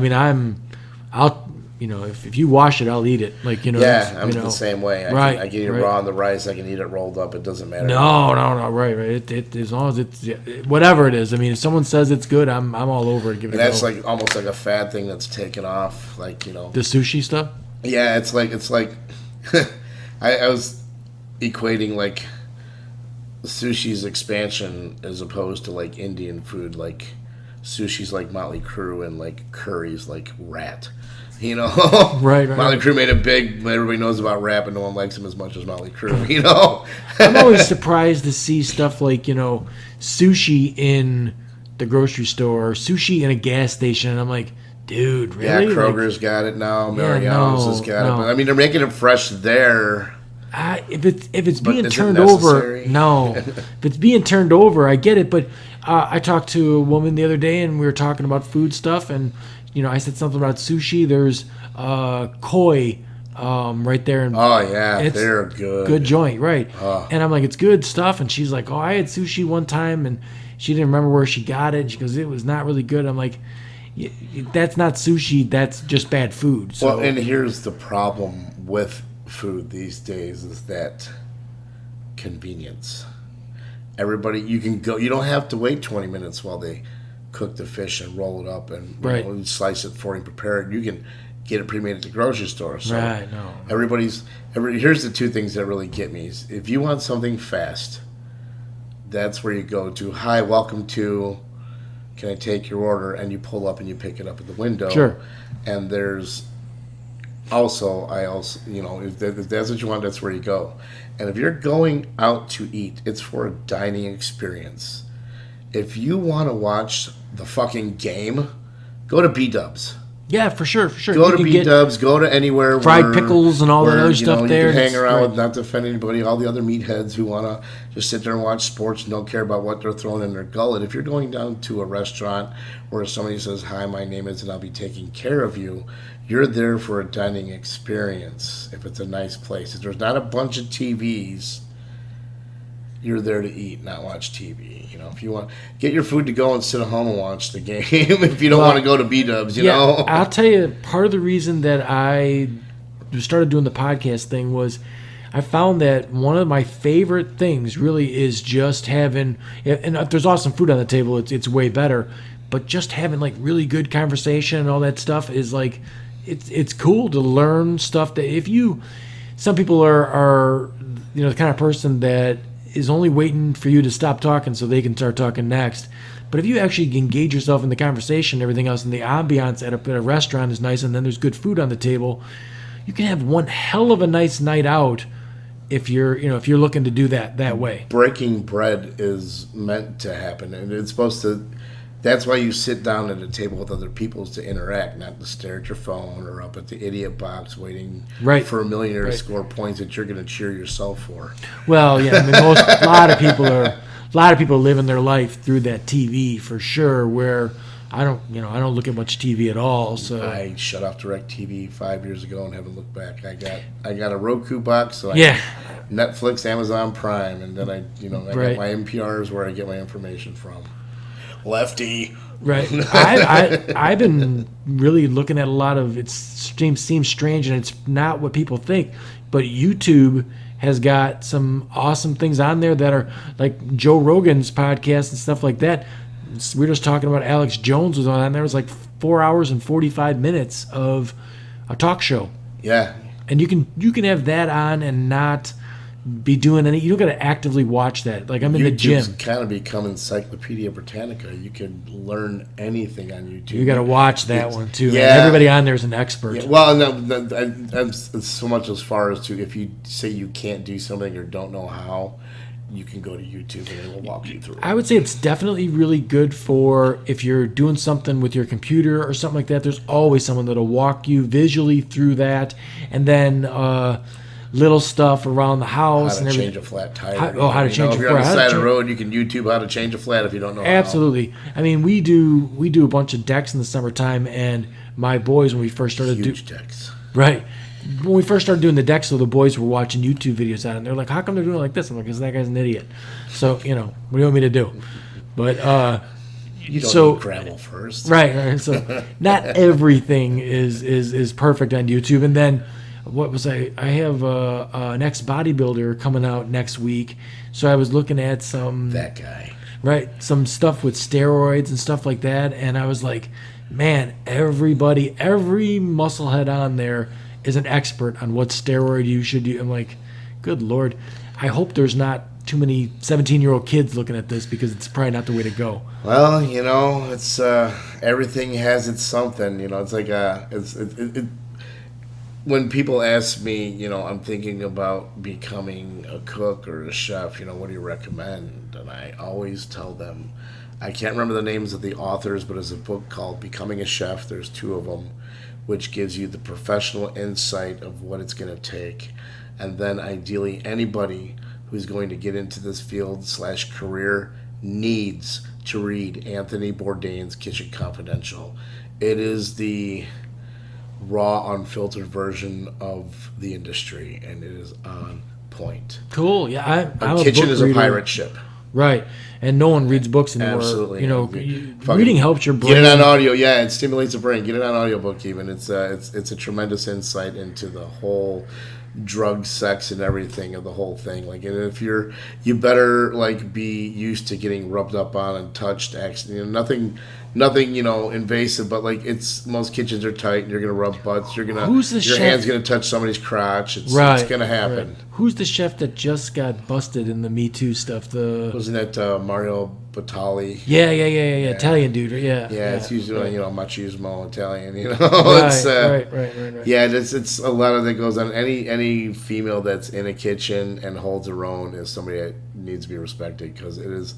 if you wash it, I'll eat it. Yeah, I'm the same way. I can eat it right. raw on the rice. I can eat it rolled up. It doesn't matter. No, right. It as long as it's whatever it is. I mean, if someone says it's good, I'm all over it. Give it. And that's almost like a fad thing that's taken off. The sushi stuff. Yeah, it's like I was equating sushi's expansion as opposed to Indian food. Sushi's Motley Crue and curry's Rat. Right. Motley Crue made it big, but everybody knows about rap, and no one likes him as much as Motley Crue. I'm always surprised to see stuff sushi in the grocery store, or sushi in a gas station, and I'm like, dude, really? Yeah, Kroger's got it now. Mariano's has got it, but I mean, they're making it fresh there. If it's being turned over, no. If it's being turned over, I get it. But I talked to a woman the other day, and we were talking about food stuff, and I said something about sushi. There's koi right there. In, Oh yeah, it's they're good. good joint, right? And I'm like, it's good stuff. And she's like, oh, I had sushi one time, and she didn't remember where she got it. And she goes, it was not really good. I'm like, that's not sushi. That's just bad food. So, Well, and here's the problem with food these days is that convenience. Everybody, you can go. You don't have to wait 20 minutes while they cook the fish and roll it up and, Right. and slice it for you and prepare it. You can get it pre-made at the grocery store. So right, no. here's the two things that really get me. Is if you want something fast, that's where you go to. Hi, welcome to. Can I take your order? And you pull up and you pick it up at the window. Sure. And there's also, if that's what you want, that's where you go. And if you're going out to eat, it's for a dining experience. If you want to watch the fucking game, go to B-Dubs. Yeah, for sure, for sure. Go You to can get B-Dubs, go to anywhere fried pickles and all that other stuff you there. can hang around Right. with, not to offend anybody, all the other meatheads who want to just sit there and watch sports and don't care about what they're throwing in their gullet. If you're going down to a restaurant where somebody says, hi, my name is, and I'll be taking care of you, you're there for a dining experience if it's a nice place. If there's not a bunch of TVs, you're there to eat, not watch TV. If you want, get your food to go and sit at home and watch the game. If you don't want to go to B-Dubs, you know. I'll tell you, part of the reason that I started doing the podcast thing was I found that one of my favorite things really is just having, and if there's awesome food on the table, it's way better, but just having like really good conversation and all that stuff is like, it's cool to learn stuff that some people are the kind of person that is only waiting for you to stop talking so they can start talking next. But if you actually engage yourself in the conversation and everything else, and the ambiance at a restaurant is nice, and then there's good food on the table, you can have one hell of a nice night out if you're looking to do that way. Breaking bread is meant to happen, and it's supposed to. That's why you sit down at a table with other people, is to interact, not to stare at your phone or up at the idiot box waiting for a millionaire to score points that you're going to cheer yourself for. Well, yeah, I mean, a lot of people are living their life through that TV for sure. Where I don't look at much TV at all. So I shut off DirecTV 5 years ago and haven't looked back. I got a Roku box, so Netflix, Amazon Prime, and then I got my NPRs where I get my information from. Lefty. Right. I've been really looking at a lot of, it seems strange and it's not what people think, but YouTube has got some awesome things on there that are like Joe Rogan's podcast and stuff like that. We were just talking about Alex Jones was on there. It was like 4 hours and 45 minutes of a talk show. Yeah. And you can have that on and not be doing any. You don't got to actively watch that. Like I'm in the gym. YouTube's kind of become Encyclopedia Britannica. You can learn anything on YouTube. You got to watch that one too. Yeah. Man. Everybody on there is an expert. Yeah, well, no, it's so much as far as to if you say you can't do something or don't know how, you can go to YouTube and it will walk you through it. I would say it's definitely really good for if you're doing something with your computer or something like that. There's always someone that'll walk you visually through that, and then little stuff around the house How to and change a flat tire. How to change a flat. If you're on the side of the road, you can YouTube how to change a flat if you don't know Absolutely. how. I mean, we do a bunch of decks in the summertime, and my boys, when we first started Huge decks. Right. When we first started doing the decks, so the boys were watching YouTube videos on it, and they're like, how come they're doing it like this? I'm like, because that guy's an idiot. So, what do you want me to do? But you don't need gravel first. Right. So not everything is perfect on YouTube. And then what was I have an ex-bodybuilder coming out next week, so I was looking at some that guy. Right, some stuff with steroids and stuff like that, and I was like, man, every musclehead on there is an expert on what steroid you should do. I'm like, good Lord, I hope there's not too many 17-year-old kids looking at this, because it's probably not the way to go. Well, it's everything has its something. It's like when people ask me, I'm thinking about becoming a cook or a chef, what do you recommend? And I always tell them, I can't remember the names of the authors, but there's a book called Becoming a Chef. There's 2 of them, which gives you the professional insight of what it's going to take. And then ideally anybody who's going to get into this field / career needs to read Anthony Bourdain's Kitchen Confidential. It is the raw, unfiltered version of the industry, and it is on point. Cool. Yeah, I'm A a kitchen book is a reader. pirate ship. Right. And no one reads books anymore. Absolutely. You know, Fucking reading helps your brain. Get it on audio, yeah. It stimulates the brain. Get it on audiobook, even. It's a tremendous insight into the whole drug, sex, and everything of the whole thing. Like, and if you better like be used to getting rubbed up on and touched. Actually, nothing, invasive. But like, most kitchens are tight, and you're gonna rub butts. Your chef? hand's gonna touch somebody's crotch. It's gonna happen. Right. Who's the chef that just got busted in the Me Too stuff? Wasn't that Mario Batali? Yeah. Italian dude. Yeah. Yeah, it's usually machismo Italian. Right. Yeah, it's a lot of that goes on. Any female that's in a kitchen and holds her own is somebody that needs to be respected, because it is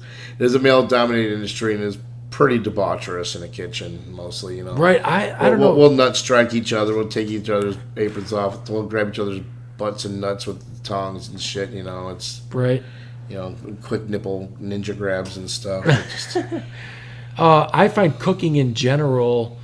a male dominated industry and is pretty debaucherous in a kitchen mostly. Right. I don't know. We'll nut strike each other. We'll take each other's aprons off. We'll grab each other's butts and nuts with tongs and shit. It's right. Quick nipple ninja grabs and stuff. It just, I find cooking in general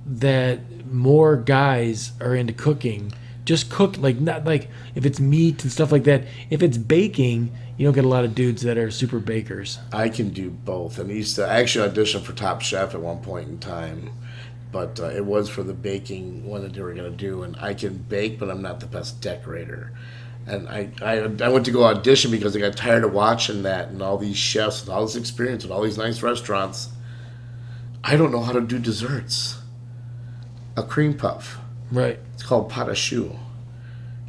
that more guys are into cooking. Just cook, like, not like if it's meat and stuff like that. If it's baking, you don't get a lot of dudes that are super bakers. I can do both. And I actually auditioned for Top Chef at one point in time, but it was for the baking one that they were going to do. And I can bake, but I'm not the best decorator. And I went to go audition because I got tired of watching that and all these chefs with all this experience with all these nice restaurants. I don't know how to do desserts. A cream puff. Right. It's called pot au choux.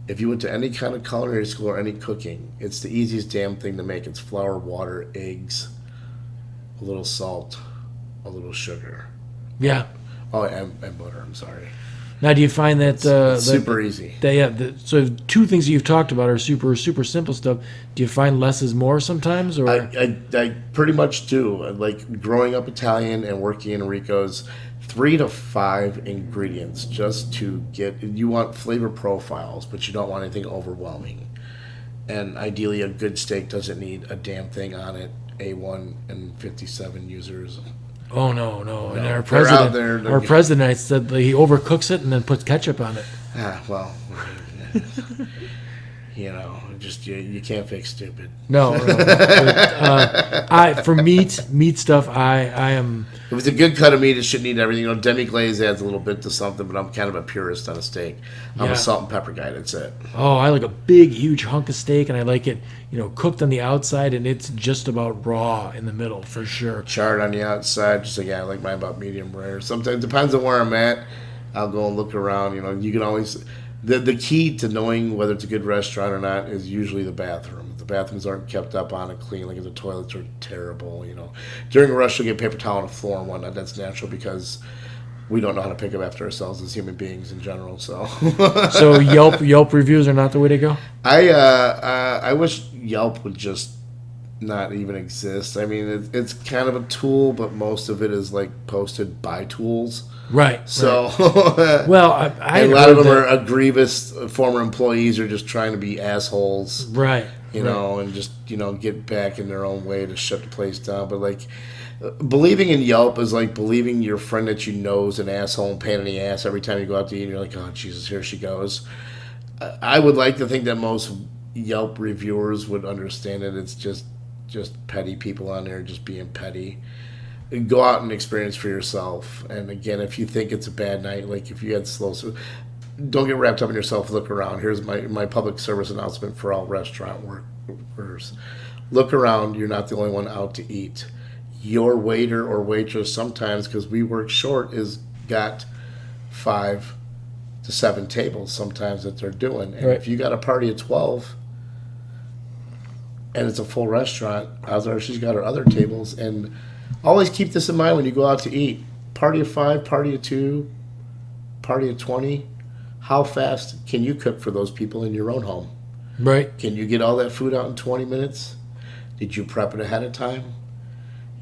If you went to any kind of culinary school or any cooking, it's the easiest damn thing to make. It's flour, water, eggs, a little salt, a little sugar. Yeah. Oh, and butter. I'm sorry. Now, do you find that it's super easy? So two things that you've talked about are super simple stuff. Do you find less is more sometimes, or I pretty much do. Like growing up Italian and working in Rico's, 3 to 5 ingredients just to get. You want flavor profiles, but you don't want anything overwhelming. And ideally, a good steak doesn't need a damn thing on it. A1 and 57 users. Oh no! And our they're out president, there, our president said that he overcooks it and then puts ketchup on it. Well, you can't fix stupid. No. For meat stuff, I am. If it's a good cut of meat, it shouldn't need everything. Demi-glaze adds a little bit to something, but I'm kind of a purist on a steak. I'm a salt and pepper guy. That's it. Oh, I like a big, huge hunk of steak, and I like it, cooked on the outside, and it's just about raw in the middle for sure. Charred on the outside, just like I like mine about medium rare. Sometimes it depends on where I'm at. I'll go and look around. You can always. The key to knowing whether it's a good restaurant or not is usually the bathroom. If the bathrooms aren't kept up on it clean, like if the toilets are terrible, During a rush, you'll get paper towel on the floor and whatnot. That's natural because we don't know how to pick up after ourselves as human beings in general. So, so Yelp reviews are not the way to go? I wish Yelp would just not even exist. I mean, it's kind of a tool, but most of it is like posted by tools. Right. So, well, I a lot of them are grievous former employees are just trying to be assholes. Right. And just, get back in their own way to shut the place down. But like, believing in Yelp is like believing your friend that you know is an asshole and pain in the ass every time you go out to eat and you're like, oh, Jesus, here she goes. I would like to think that most Yelp reviewers would understand it. It's just petty people on there just being petty. Go out and experience for yourself. And again, if you think it's a bad night, like if you had don't get wrapped up in yourself. Look around. Here's my public service announcement for all restaurant workers. Look around. You're not the only one out to eat. Your waiter or waitress sometimes, because we work short, is got 5 to 7 tables sometimes that they're doing. And if you got a party of 12 and it's a full restaurant, odds are she's got her other tables. And always keep this in mind when you go out to eat. Party of 5, party of 2, party of 20. How fast can you cook for those people in your own home? Right. Can you get all that food out in 20 minutes? Did you prep it ahead of time?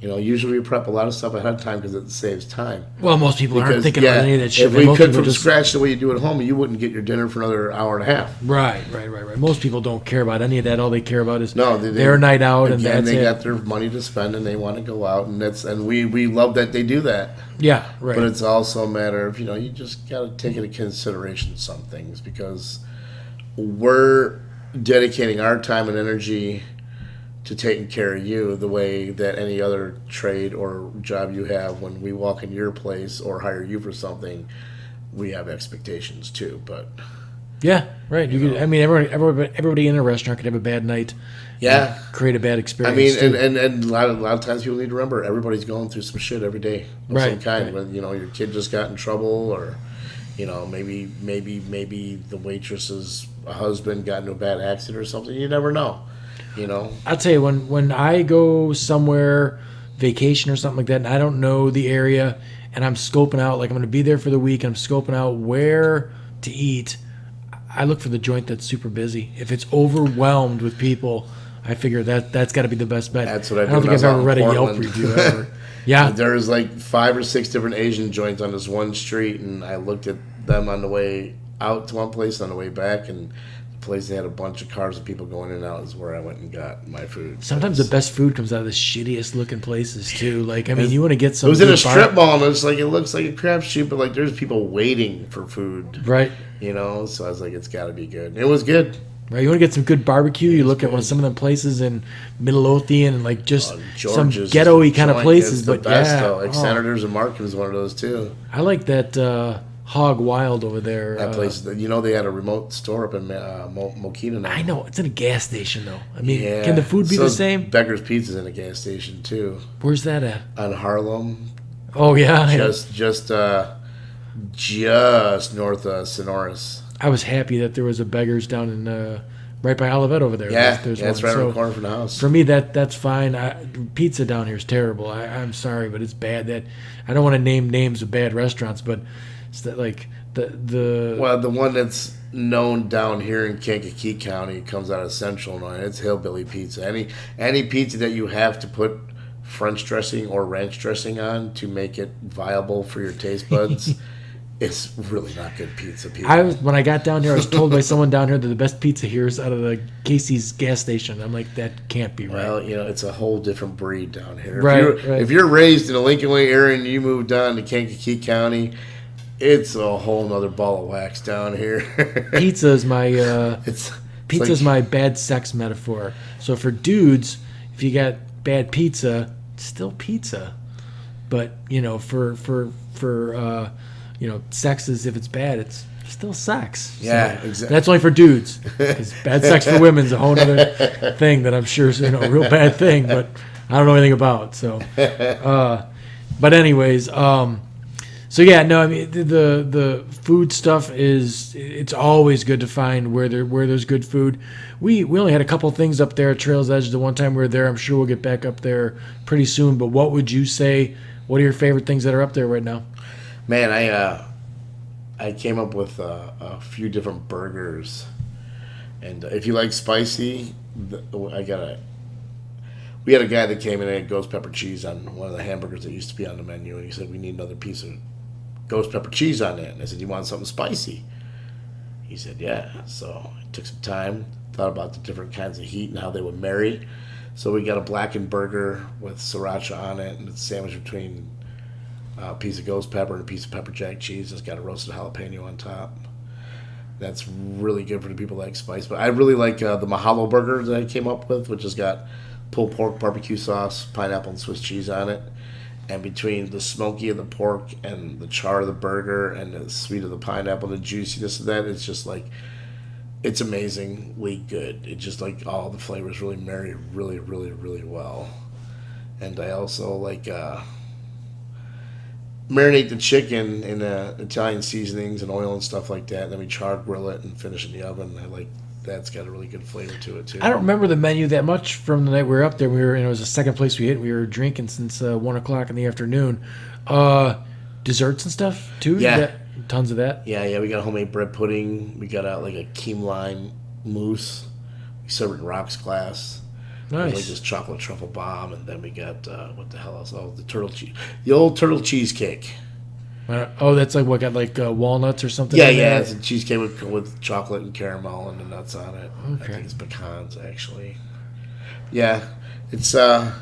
Usually we prep a lot of stuff ahead of time because it saves time. Well, most people aren't Because, thinking about any of that shit. if we Most cook people from scratch the way you do at home, you wouldn't get your dinner for another hour and a half. Right. Most people don't care about any of that. All they care about is No, their night out, and again, that's they it. got their money to spend and they want to go out, and we love that they do that. Yeah, right. But it's also a matter of you just got to take into consideration some things because we're dedicating our time and energy to taking care of you the way that any other trade or job you have. When we walk in your place or hire you for something, we have expectations too. But yeah, right. You could, I mean, everybody in a restaurant could have a bad night. yeah, Create a bad I experience. mean, too. and a lot of times people need to remember everybody's going through some shit every day of some Right, kind. right. When your kid just got in trouble, or maybe the waitress's husband got into a bad accident or something. You never know. I'll tell you, when I go somewhere, vacation or something like that, and I don't know the area, and I'm scoping out, like I'm going to be there for the week, and I'm scoping out where to eat, I look for the joint that's super busy. If it's overwhelmed with people, I figure that's got to be the best bet. That's what I I don't do think when I I've was ever out read in a Yelp Portland. review ever. Yeah, There's like 5 or 6 different Asian joints on this one street, and I looked at them on the way out to one place, on the way back, and the place they had a bunch of cars of people going in and out is where I went and got my food. sometimes the best food comes out of the shittiest looking places too. Like, I mean, you want to get It some. was in a good bar- strip mall, and it's like it looks like a crapshoot, but like there's people waiting for food, right? So I was like, it's got to be good. And it was good. Right, you want to get some good barbecue. You look at some of them places in Midlothian and like just some George's ghetto-y kind of joint places. is the But best, yeah, though. Like Senators and Markham is one of those too. I like that Hog Wild over there. That place, they had a remote store up in Mokina now. I know it's in a gas station though. I mean, Yeah. can the food be So the same? Becker's Pizza's in a gas station too, Where's that at? on Harlem, Oh yeah, just north of Sonoras. I was happy that there was a Beggars down in right by Olivet over there. Yeah, There's it's one. right around So the corner from the house. for me, that's fine. Pizza down here is terrible. I'm sorry, but it's bad. That I don't want to name names of bad restaurants, but it's that like the Well, the one that's known down here in Kankakee County comes out of Central Illinois. It's hillbilly pizza. Any pizza that you have to put French dressing or ranch dressing on to make it viable for your taste buds, it's really not good pizza. When I got down here, I was told by someone down here that the best pizza here is out of the Casey's gas station. I'm like, that can't be right. Well, it's a whole different breed down here. Right. If you're raised in the Lincoln Way area and you move down to Kankakee County, it's a whole nother ball of wax down here. Pizza is my it's pizza's like- my bad sex metaphor. So for dudes, if you got bad pizza, it's still pizza. But for sex is, if it's bad, it's still sex. Yeah, So exactly. That's only for dudes. Because bad sex for women's a whole other thing that I'm sure is a real bad thing, but I don't know anything about. So, but anyways, so yeah, no, I mean the food stuff it's always good to find where there's good food. We only had a couple things up there at Trails Edge the one time we were there. I'm sure we'll get back up there pretty soon. But what would you say? What are your favorite things that are up there right now? Man, I came up with a few different burgers, and if you like spicy, we had a guy that came in and had ghost pepper cheese on one of the hamburgers that used to be on the menu, and he said we need another piece of ghost pepper cheese on it. And I said, you want something spicy? He said, yeah. So I took some time, thought about the different kinds of heat and how they would marry. So we got a blackened burger with sriracha on it, and it's sandwiched between a piece of ghost pepper and a piece of pepper jack cheese. It's got a roasted jalapeno on top. That's really good for the people that like spice. But I really like the Mahalo burger that I came up with, which has got pulled pork, barbecue sauce, pineapple, and Swiss cheese on it. And between the smoky of the pork and the char of the burger and the sweet of the pineapple, the juiciness of that, it's just like, it's amazingly good. It just like all the flavors really marry really, really, really well. And I also like marinate the chicken in Italian seasonings and oil and stuff like that. And then we char grill it and finish in the oven. I like that's got a really good flavor to it too. I don't remember the menu that much from the night we were up there. It was the second place we hit. We were drinking since 1 o'clock in the afternoon. Desserts and stuff too. Yeah. Tons of that. Yeah. We got homemade bread pudding. We got out like a key lime mousse. We serve it in rocks glass. Like Nice. this chocolate truffle bomb, and then we got what the hell else? Oh, the old turtle cheesecake. That's like what got like walnuts or something. Yeah, in there? it's a cheesecake with chocolate and caramel and the nuts on it. I Okay. think it's pecans actually. Yeah, it's a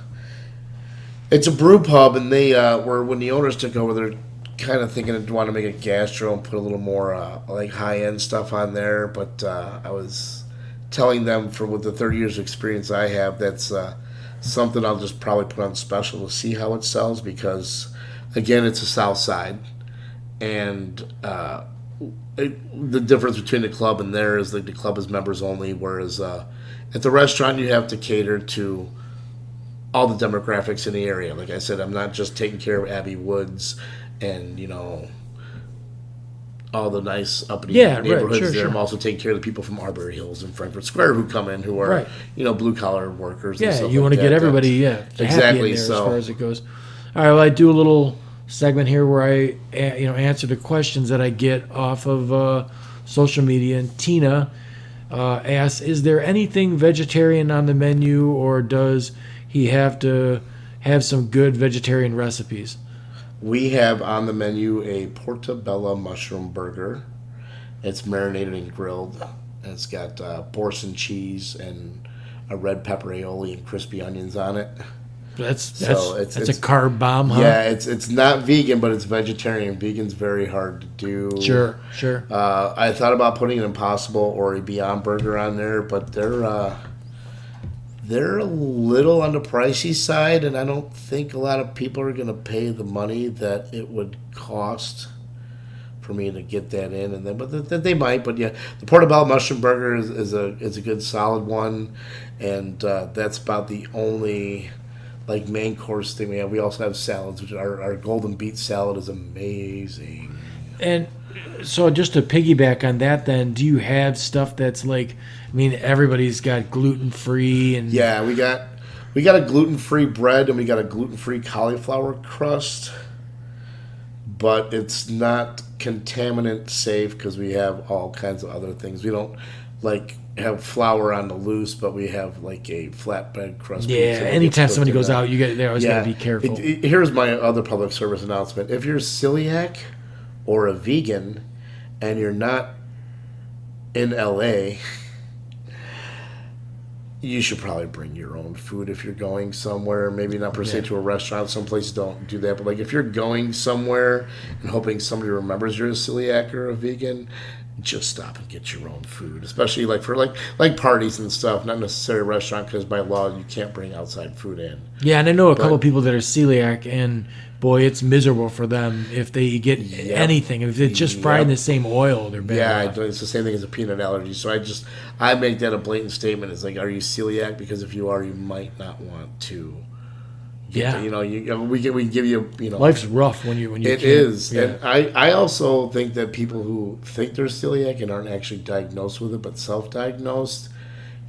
brew pub, and they were when the owners took over, they're kind of thinking of want to make a gastro and put a little more like high end stuff on there. But I was telling them with the 30 years of experience I have, that's something I'll just probably put on special to see how it sells, because again, it's a South Side. And the difference between the club and there is like the club is members only, whereas at the restaurant you have to cater to all the demographics in the area. Like I said, I'm not just taking care of Abbey Woods and all the nice uppity neighborhoods there. Sure. I'm also taking care of the people from Arbery Hills and Frankfurt Square who come in, who are blue collar workers. And Yeah, stuff you like want to that. get everybody happy exactly. in there So as far as it goes. All right, well, I do a little segment here where I answer the questions that I get off of social media. And Tina asks, is there anything vegetarian on the menu, or does he have to have some good vegetarian recipes? we have on the menu a portobello mushroom burger. It's marinated and grilled. And it's got boursin cheese and a red pepper aioli and crispy onions on it. That's it's a carb bomb, huh? Yeah, it's not vegan, but it's vegetarian. Vegan's very hard to do. Sure. I thought about putting an Impossible or a Beyond Burger on there, but they're a little on the pricey side, and I don't think a lot of people are going to pay the money that it would cost for me to get that in. And then, but they might. But yeah, the portobello mushroom burger is a good solid one, and that's about the only like main course thing we have. We also have salads, which our golden beet salad is amazing. And so just to piggyback on that, then, do you have stuff that's like, I mean, everybody's got gluten-free and... Yeah, we got a gluten-free bread and we got a gluten-free cauliflower crust, but it's not contaminant safe because we have all kinds of other things. We don't like have flour on the loose, but we have like a flatbread crust. Yeah, pizza that anytime gets somebody cooked goes in out, they always got to be careful. Here's my other public service announcement. If you're celiac or a vegan and you're not in LA, you should probably bring your own food if you're going somewhere. Maybe not per se to a restaurant. Some places don't do that. But like if you're going somewhere and hoping somebody remembers you're a celiac or a vegan, just stop and get your own food. Especially like for like parties and stuff. Not necessarily a restaurant, because by law you can't bring outside food in. Yeah, and I know a couple of people that are celiac, and boy, it's miserable for them if they get anything. If it's just fried in the same oil, they're bad. Yeah, it's the same thing as a peanut allergy. So I make that a blatant statement. It's like, are you celiac? Because if you are, you might not want to. We can give you. Life's rough when you. It is, and I also think that people who think they're celiac and aren't actually diagnosed with it, but self-diagnosed,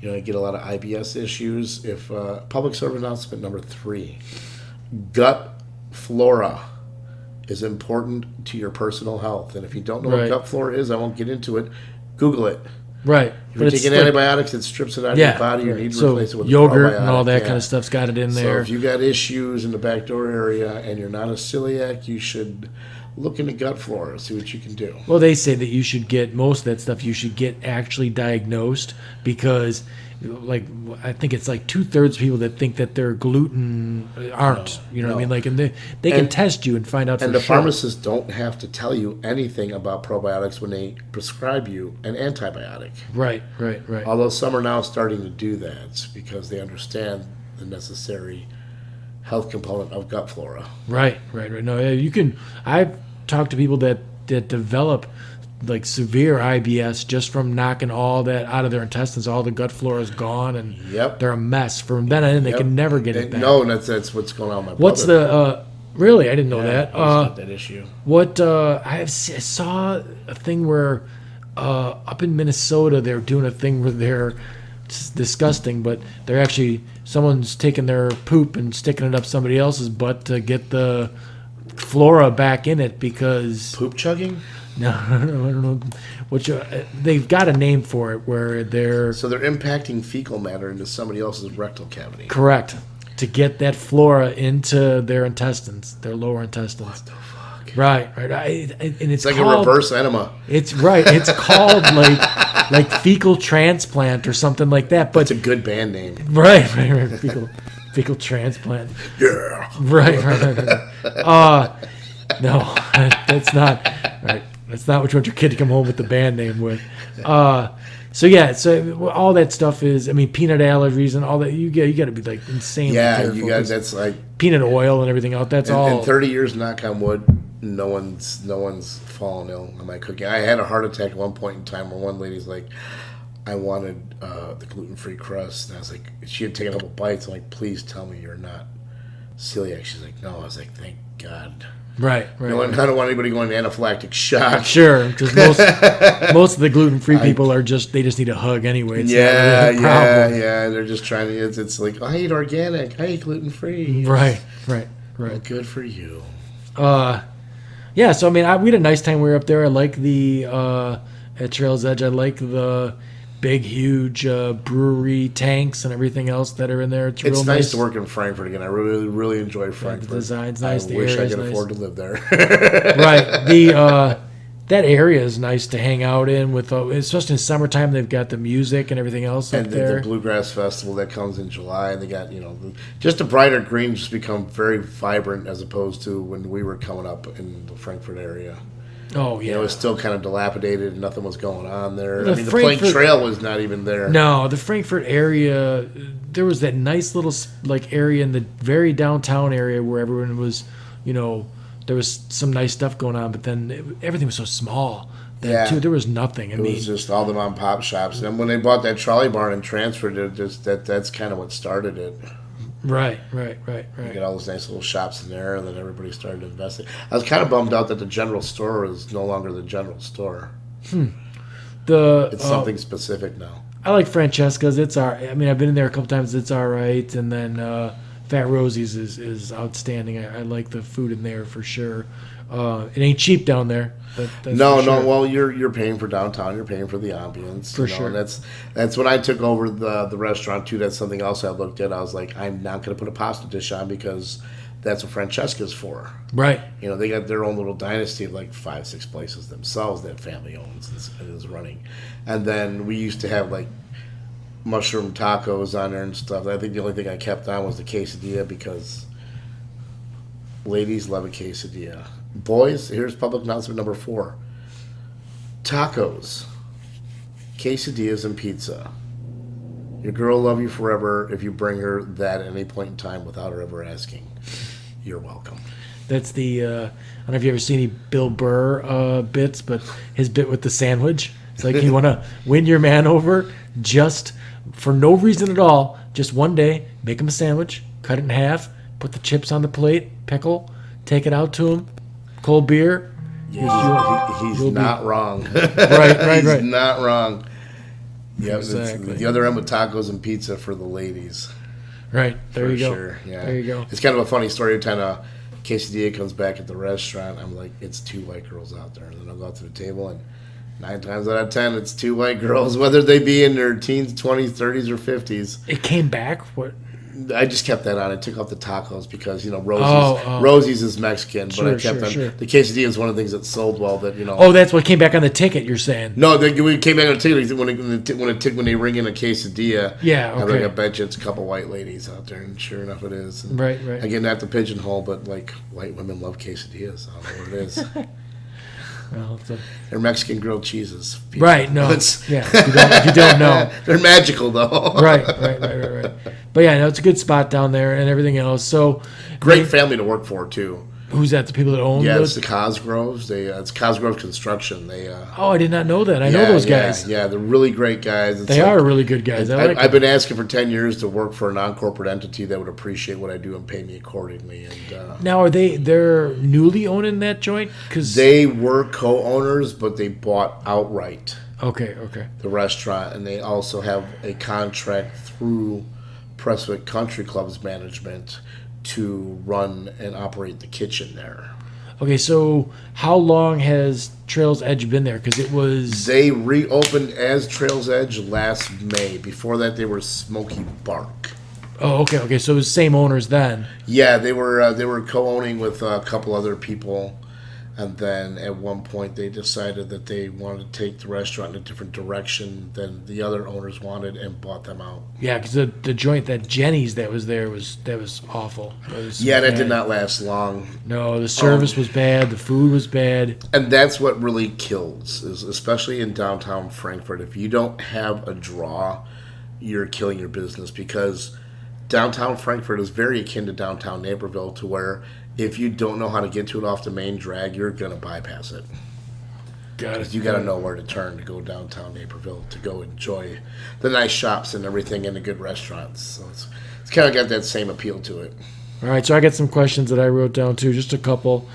you get a lot of IBS issues. If public service announcement number 3, gut flora is important to your personal health, and if you don't know what gut flora is, I won't get into it. Google it. Right. If you're taking antibiotics, it strips it out of your body. You need to replace it with yogurt a probiotic. And all that kind of stuff's got it in there. So if you got issues in the back door area and you're not a celiac, you should look into gut flora, see what you can do. Well, they say that you should get most of that stuff. You should get actually diagnosed, because, like, I think it's like 2/3 of people that think that they're gluten aren't. What I mean? Like, and they can test you and find out. And the pharmacists don't have to tell you anything about probiotics when they prescribe you an antibiotic. Right. Although some are now starting to do that because they understand the necessary health component of gut flora. Right. No, you can. I've talked to people that develop like severe IBS just from knocking all that out of their intestines. All the gut flora is gone, and they're a mess. From then on, they can never get it back. No, and that's what's going on with my What's brother. Really? I didn't know that. Got that issue. What I saw a thing where up in Minnesota they're doing a thing where they're, it's disgusting, but they're actually, someone's taking their poop and sticking it up somebody else's butt to get the flora back in it, because Poop chugging? No, I don't know. They've got a name for it where they're So they're impacting fecal matter into somebody else's rectal cavity. correct to get that flora into their intestines, their lower intestines. What the fuck? Right. And It's like a reverse enema. It's right. It's called like fecal transplant or something like that. But It's a good band name. right. Fecal transplant. Yeah. Right. No, that's not right. That's not what you want your kid to come home with the band name with. So all that stuff is. I mean, peanut allergies and all that. You got to be like insanely careful. You got that's like peanut oil and everything else. That's all. In 30 years, knock on wood, no one's fallen ill on my cooking. I had a heart attack at one point in time where one lady's like, I wanted the gluten-free crust, and I was like, she had taken a couple bites. I'm like, please tell me you're not celiac. She's like, no. I was like, thank God. Right. I don't want anybody going into anaphylactic shock. Sure, because most of the gluten-free people they just need a hug anyway. It's not really a problem. They're just trying to. It's like, I eat organic, I eat gluten-free. Right. Well, good for you. Yeah. So I mean, we had a nice time. We were up there. I like the at Trail's Edge. I like the big, huge brewery tanks and everything else that are in there. It's real nice to work in Frankfurt again. I really, really enjoy Frankfurt. The design's nice. I wish I could afford to live there. Right. That area is nice to hang out in, with, especially in summertime. They've got the music and everything else up there. And the Bluegrass Festival that comes in July. And they got, just a brighter green just become very vibrant as opposed to when we were coming up in the Frankfurt area. Oh, yeah. It was still kind of dilapidated and nothing was going on there. The the Plank Trail was not even there. No, the Frankfurt area, there was that nice little area in the very downtown area where everyone was, there was some nice stuff going on, but then everything was so small that there was nothing. It was just all the mom and pop shops. And when they bought that trolley barn and transferred it, that's kind of what started it. Right. You get all those nice little shops in there, and then everybody started investing. I was kind of bummed out that the general store is no longer the general store. It's something specific now. I like Francesca's. It's all right. I mean, I've been in there a couple times. It's all right. And then Fat Rosie's is outstanding. I like the food in there for sure. It ain't cheap down there. No. Well, you're paying for downtown. You're paying for the ambience. For sure. And that's when I took over the restaurant too. That's something else I looked at. I was like, I'm not going to put a pasta dish on because that's what Francesca's for. Right. They got their own little dynasty of like 5-6 places themselves that family owns and is running. And then we used to have like mushroom tacos on there and stuff. I think the only thing I kept on was the quesadilla because ladies love a quesadilla. Boys, here's public announcement number 4. Tacos, quesadillas, and pizza. Your girl will love you forever if you bring her that at any point in time without her ever asking. You're welcome. That's the, I don't know if you ever seen any Bill Burr bits, but his bit with the sandwich. It's like you want to win your man over just for no reason at all. Just one day, make him a sandwich, cut it in half, put the chips on the plate, pickle, take it out to him, cold beer. He's not wrong. Right. He's not wrong. Yeah, Exactly. The other end with tacos and pizza for the ladies. Right. There you go. Sure. Yeah. There you go. It's kind of a funny story. Every time a quesadilla comes back at the restaurant, I'm like, it's 2 white girls out there. And then I'll go out to the table, and 9 times out of 10, it's 2 white girls, whether they be in their teens, 20s, 30s, or 50s. It came back? What? I just kept that on. I took off the tacos because, Rosie's is Mexican, but I kept on. Sure. The quesadilla is one of the things that sold well that, Oh, that's what came back on the ticket, you're saying? No, we came back on the ticket when they ring in a quesadilla. Yeah, okay. I'm like, I bet you it's a couple white ladies out there, and sure enough it is. And right. Again, not the pigeonhole, but like white women love quesadillas. I don't know what it is. Well, They're Mexican grilled cheeses. People. Right, no. If you don't know. They're magical, though. Right. But yeah, no, it's a good spot down there and everything else. So great family to work for, too. Who's that? The people that own Yeah, those? it's the Cosgroves. It's Cosgrove Construction. I did not know that. I know those guys. Yeah, they're really great guys. They are really good guys. I've been asking for 10 years to work for a non-corporate entity that would appreciate what I do and pay me accordingly. And now, they're newly owning that joint? Cause they were co-owners, but they bought outright. Okay. The restaurant, and they also have a contract through Prestwick Country Club's management to run and operate the kitchen there. Okay, so how long has Trails Edge been there? Because it was They reopened as Trails Edge last May. Before that, they were Smoky Bark. okay. So it was same owners then. Yeah, they were co-owning with a couple other people, and then at one point they decided that they wanted to take the restaurant in a different direction than the other owners wanted and bought them out. Yeah, because the joint that Jenny's that was there was awful. Yeah, that bad. did not last long. No, the service was bad. The food was bad. And that's what really kills, is especially in downtown Frankfurt. If you don't have a draw, you're killing your business, because downtown Frankfurt is very akin to downtown Naperville, to where if you don't know how to get to it off the main drag, you're going to bypass it. Got it. You got to know where to turn to go downtown Naperville, to go enjoy the nice shops and everything and the good restaurants. So it's kind of got that same appeal to it. All right, so I got some questions that I wrote down too, just a couple.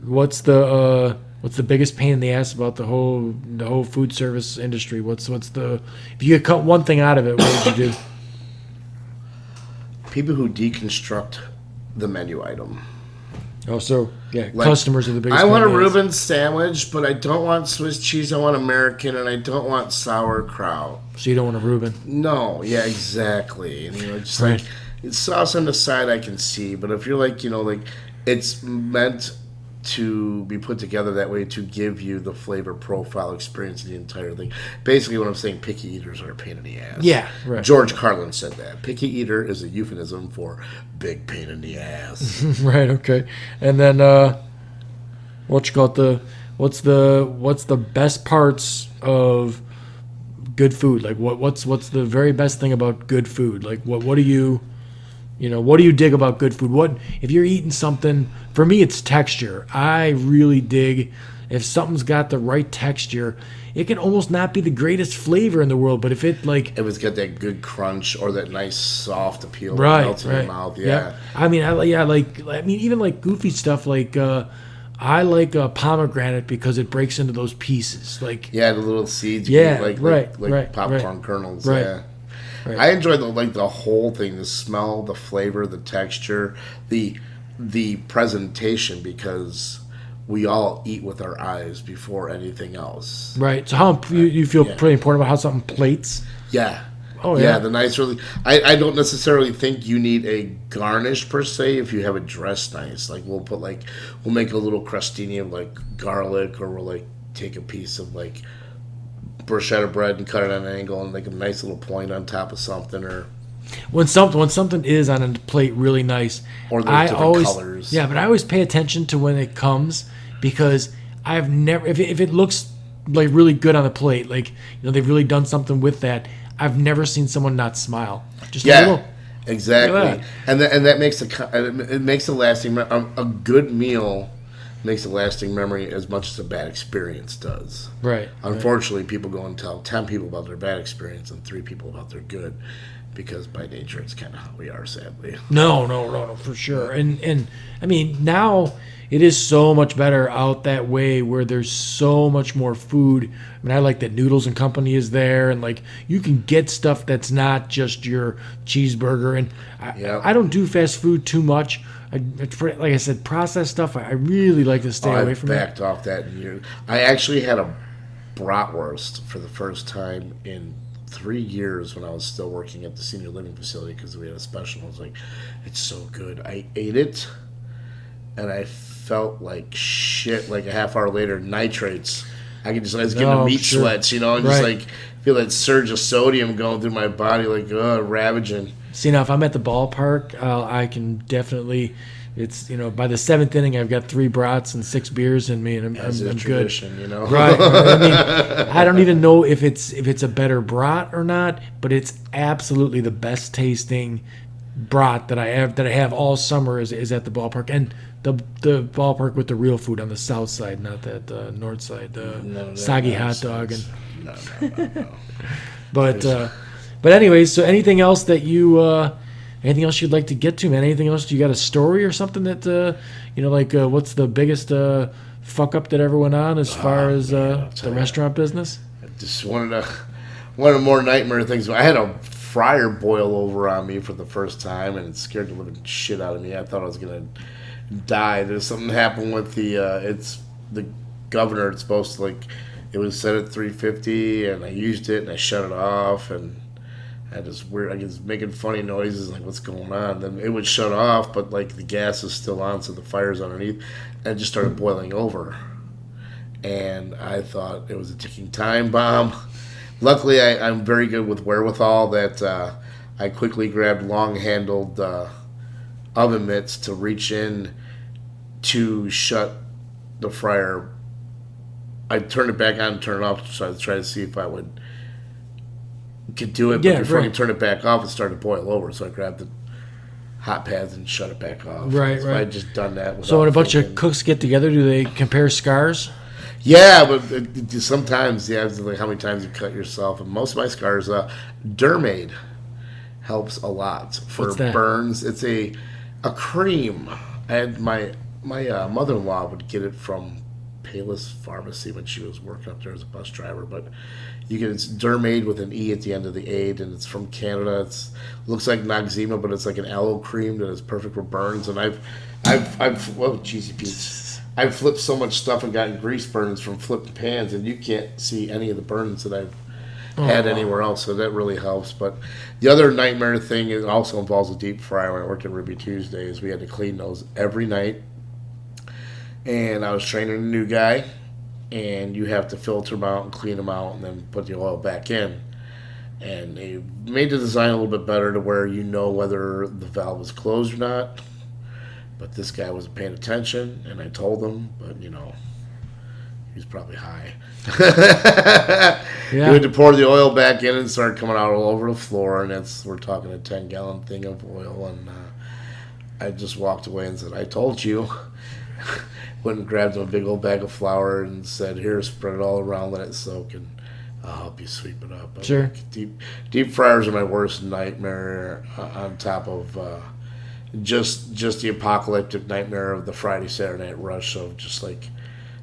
What's the biggest pain in the ass about the whole food service industry? What's the, if you could cut one thing out of it, what would you do? People who deconstruct the menu item. Oh, so yeah, Like, customers are the biggest. I want a pain in the ass. Reuben sandwich, but I don't want Swiss cheese. I want American, and I don't want sauerkraut. So you don't want a Reuben. No, yeah, exactly. And just Right. like, it's sauce on the side I can see, but if you're like, it's meant to be put together that way to give you the flavor profile experience of the entire thing. Basically, what I'm saying, picky eaters are a pain in the ass. Yeah, right. George Carlin said that. Picky eater is a euphemism for big pain in the ass. Right. Okay. And then what's the best parts of good food? Like what's the very best thing about good food? Like what do you dig about good food? What if you're eating something? For me, it's texture. I really dig if something's got the right texture. It can almost not be the greatest flavor in the world, but if it like It was got that good crunch or that nice soft appeal right, that melts in right, your mouth. Yeah. Yep. I mean, even like goofy stuff like I like pomegranate because it breaks into those pieces. Like Yeah, the little seeds. Yeah, like right, popcorn right. kernels. Right. Yeah. Right. I enjoy the whole thing, the smell, the flavor, the texture, the presentation, because we all eat with our eyes before anything else. right. So how you feel pretty important about how something plates? Yeah. Oh, yeah. The nice really. I don't necessarily think you need a garnish per se if you have it dressed nice. Like we'll make a little crostini of like garlic, or we'll like take a piece of like bruschetta bread and cut it at an angle and make a nice little point on top of something, or When something is on a plate really nice, Or there's I different always colors. yeah, but I always pay attention to when it comes, because I've never if it looks like really good on the plate, like they've really done something with that. I've never seen someone not smile. Just a little. exactly. Look at And that makes it makes a lasting a good meal makes a lasting memory as much as a bad experience does. Right. Unfortunately, people go and tell 10 people about their bad experience and 3 people about their good, because by nature it's kind of how we are, sadly. No, for sure. And I mean, now it is so much better out that way, where there's so much more food. I mean, I like that Noodles and Company is there, and like you can get stuff that's not just your cheeseburger. And I don't do fast food too much. Like I said, processed stuff, I really like to stay away I've from backed off that in years. I actually had a bratwurst for the first time in 3 years when I was still working at the senior living facility, because we had a special. I was like, it's so good. I ate it, and I felt like shit. Like a half hour later, nitrates. I was getting the meat sure. sweats, and just like feel that surge of sodium going through my body, like ravaging. See, now if I'm at the ballpark, I can definitely. It's by the 7th inning, I've got 3 brats and 6 beers in me, and I'm good. Tradition, Right. I mean, I don't even know if it's a better brat or not, but it's absolutely the best tasting brat that I have all summer is at the ballpark, and the ballpark with the real food on the south side, not that north side, soggy hot dog and. No. But anyways, so anything else that you anything else you'd like to get to, man? Anything else? You got a story or something that what's the biggest fuck up that ever went on as far as the restaurant business? Just one of the more nightmare things. I had a fryer boil over on me for the first time, and it scared the living shit out of me. I thought I was gonna die. There's something happened with it's the governor. It's supposed to it was set at 350, and I used it and I shut it off, and I was making funny noises like, what's going on? Then it would shut off, but the gas is still on, so the fire's underneath, and it just started boiling over. And I thought it was a ticking time bomb. Luckily, I'm very good with wherewithal that I quickly grabbed long-handled oven mitts to reach in to shut the fryer. I turned it back on and turned it off to try to see if I could do it. But before I could turn it back off, it started to boil over. So I grabbed the hot pads and shut it back off. Right. I had just done that. So when a bunch of cooks get together, do they compare scars? Yeah, but sometimes, it's like how many times you cut yourself. And most of my scars, Dermaid helps a lot for burns. It's a cream. And my mother-in-law would get it from Payless Pharmacy when she was working up there as a bus driver. But it's Dermaid with an E at the end of the aid, and it's from Canada. It looks like Noxzema, but it's like an aloe cream that is perfect for burns. And I've cheesy Pete's. I've flipped so much stuff and gotten grease burns from flipping pans, and you can't see any of the burns that I've had anywhere else, so that really helps. But the other nightmare thing is also involves a deep fryer. When I worked at Ruby Tuesdays, we had to clean those every night. And I was training a new guy, and you have to filter them out and clean them out and then put the oil back in. And they made the design a little bit better to where you know whether the valve is closed or not. But this guy wasn't paying attention, and I told him, but he was probably high. He had to pour the oil back in and started coming out all over the floor, and we're talking a 10-gallon thing of oil, and I just walked away and said, I told you. Went and grabbed him a big old bag of flour and said, here, spread it all around, let it soak, and I'll help you sweep it up. But sure. Deep fryers are my worst nightmare, on top of just the apocalyptic nightmare of the Friday, Saturday night rush of just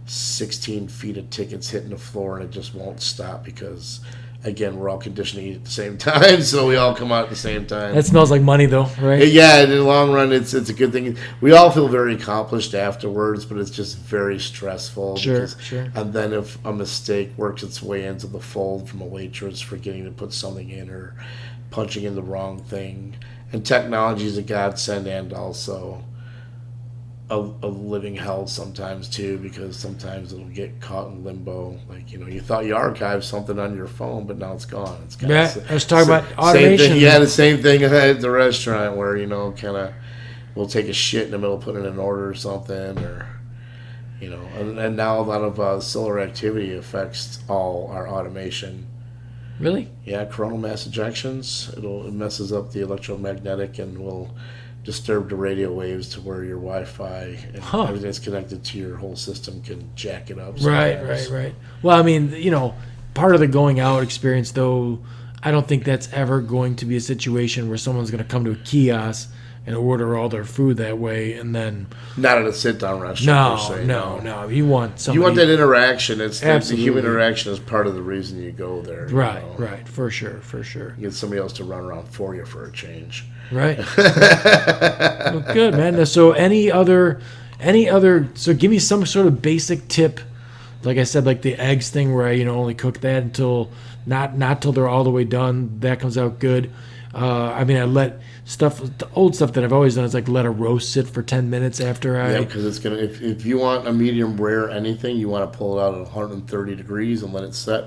16 feet of tickets hitting the floor, and it just won't stop because, again, we're all conditioned to eat at the same time, so we all come out at the same time. That smells like money, though, right? Yeah, in the long run, it's a good thing. We all feel very accomplished afterwards, but it's just very stressful. Sure. And then if a mistake works its way into the fold from a waitress forgetting to put something in or punching in the wrong thing. And technology is a godsend and also a living hell sometimes too, because sometimes it'll get caught in limbo. You thought you archived something on your phone, but now it's gone. It's I was talking about automation. The same thing at the restaurant where we'll take a shit in the middle of putting in an order or something, or and now a lot of solar activity affects all our automation. Really? Yeah, coronal mass ejections. It messes up the electromagnetic and will disturb the radio waves to where your Wi-Fi and everything that's connected to your whole system can jack it up. Right. Well, I mean, part of the going out experience, though, I don't think that's ever going to be a situation where someone's going to come to a kiosk and order all their food that way, and then not at a sit-down restaurant. No. You want somebody. You want that interaction. The human interaction is part of the reason you go there. Right. For sure. You get somebody else to run around for you for a change. Right. Well, good, man. So any other? So give me some sort of basic tip. Like I said, like the eggs thing, where I only cook that until not till they're all the way done. That comes out good. I let the old stuff that I've always done is let a roast sit for 10 minutes after because it's gonna. If you want a medium rare anything, you want to pull it out at 130 degrees and let it set,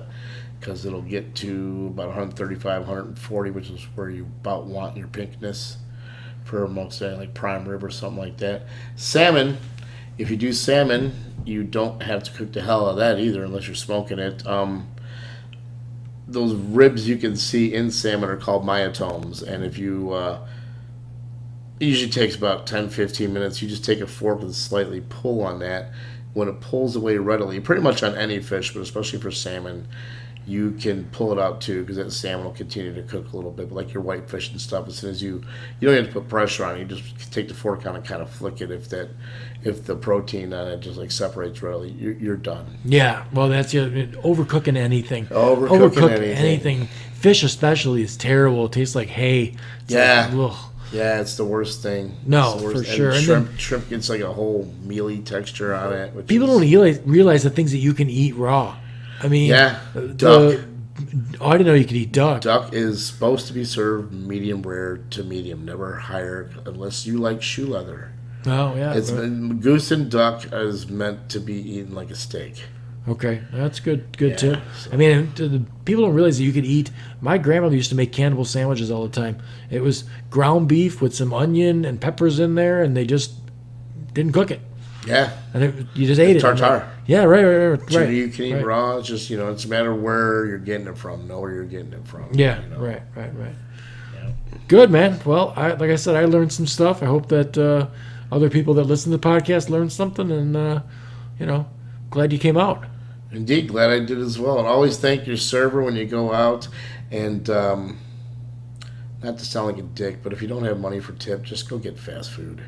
because it'll get to about 135, 140, which is where you about want your pinkness for most like prime rib or something like that. Salmon, if you do salmon, you don't have to cook the hell out of that either unless you're smoking it. Those ribs you can see in salmon are called myotomes, and if you it usually takes about 10-15 minutes. You just take a fork and slightly pull on that. When it pulls away readily, pretty much on any fish, but especially for salmon, you can pull it out too, because that salmon will continue to cook a little bit. But like your whitefish and stuff, as soon as you don't have to put pressure on it. You just take the fork on and kind of flick it. If the protein on it just separates readily, you're done. Yeah, well, that's overcooking anything. Overcooking anything. fish especially is terrible. It tastes like hay. It's Yeah. like, ugh. Yeah, it's the worst thing. No, It's the worst. for sure. And Shrimp gets like a whole mealy texture on it. Which People is, don't realize the things that you can eat raw. I mean, Yeah, duck. I didn't know you could eat duck. Duck is supposed to be served medium rare to medium, never higher, unless you like shoe leather. Oh yeah. It's goose and duck is meant to be eaten like a steak. Okay, that's good. Good Yeah, tip. so- I mean, people don't realize that you could eat. My grandmother used to make cannibal sandwiches all the time. It was ground beef with some onion and peppers in there, and they just didn't cook it, Yeah, and you just ate it. tartare. Yeah, right. You can eat raw. It's just it's a matter of where you're getting it from. Know where you're getting it from. Yeah, you know? right. Good, man. Well, like I said, I learned some stuff. I hope that other people that listen to the podcast learned something, and glad you came out. Indeed, glad I did as well. And always thank your server when you go out. And not to sound like a dick, but if you don't have money for tip, just go get fast food.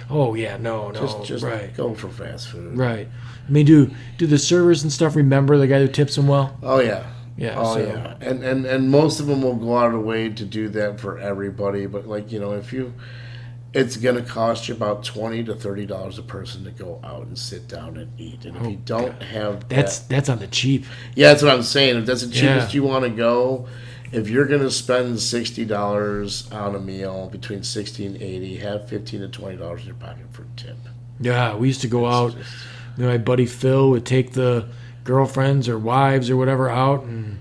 Oh yeah, no, Just right, go for fast food. right. I mean, do the servers and stuff remember the guy who tips them well? Oh yeah. Yeah. Oh so, yeah. And most of them will go out of the way to do that for everybody. But it's going to cost you about $20 to $30 a person to go out and sit down and eat. And if you don't have that's on the cheap. yeah, that's what I'm saying. If that's the cheapest Yeah. you want to go, if you're going to spend $60 on a meal, between $60 and $80, have $15 to $20 in your pocket for a tip. Yeah, we used to go out. My buddy Phil would take the girlfriends or wives or whatever out and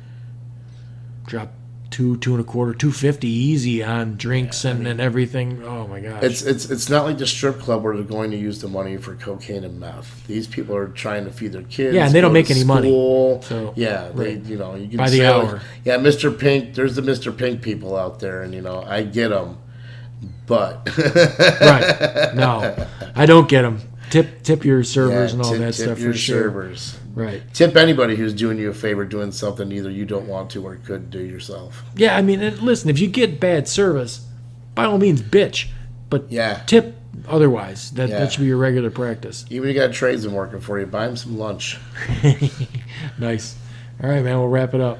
drop $2, $2.25, $2.50 easy on drinks and everything. Oh my gosh! It's not like the strip club where they're going to use the money for cocaine and meth. These people are trying to feed their kids. Yeah, and they don't go make to any money. school. So, yeah, they right. you can By the say, hour. Yeah, Mr. Pink. There's the Mr. Pink people out there, and I get them, but Right? No, I don't get them. Tip your servers and all that tip stuff your for sure. servers. Right. Tip anybody who's doing you a favor, doing something either you don't want to or could do yourself. Yeah, I mean, and listen, if you get bad service, by all means, bitch. But Yeah. tip otherwise. That Yeah. that should be your regular practice. Even if you got tradesmen working for you, buy them some lunch. Nice. All right, man. We'll wrap it up.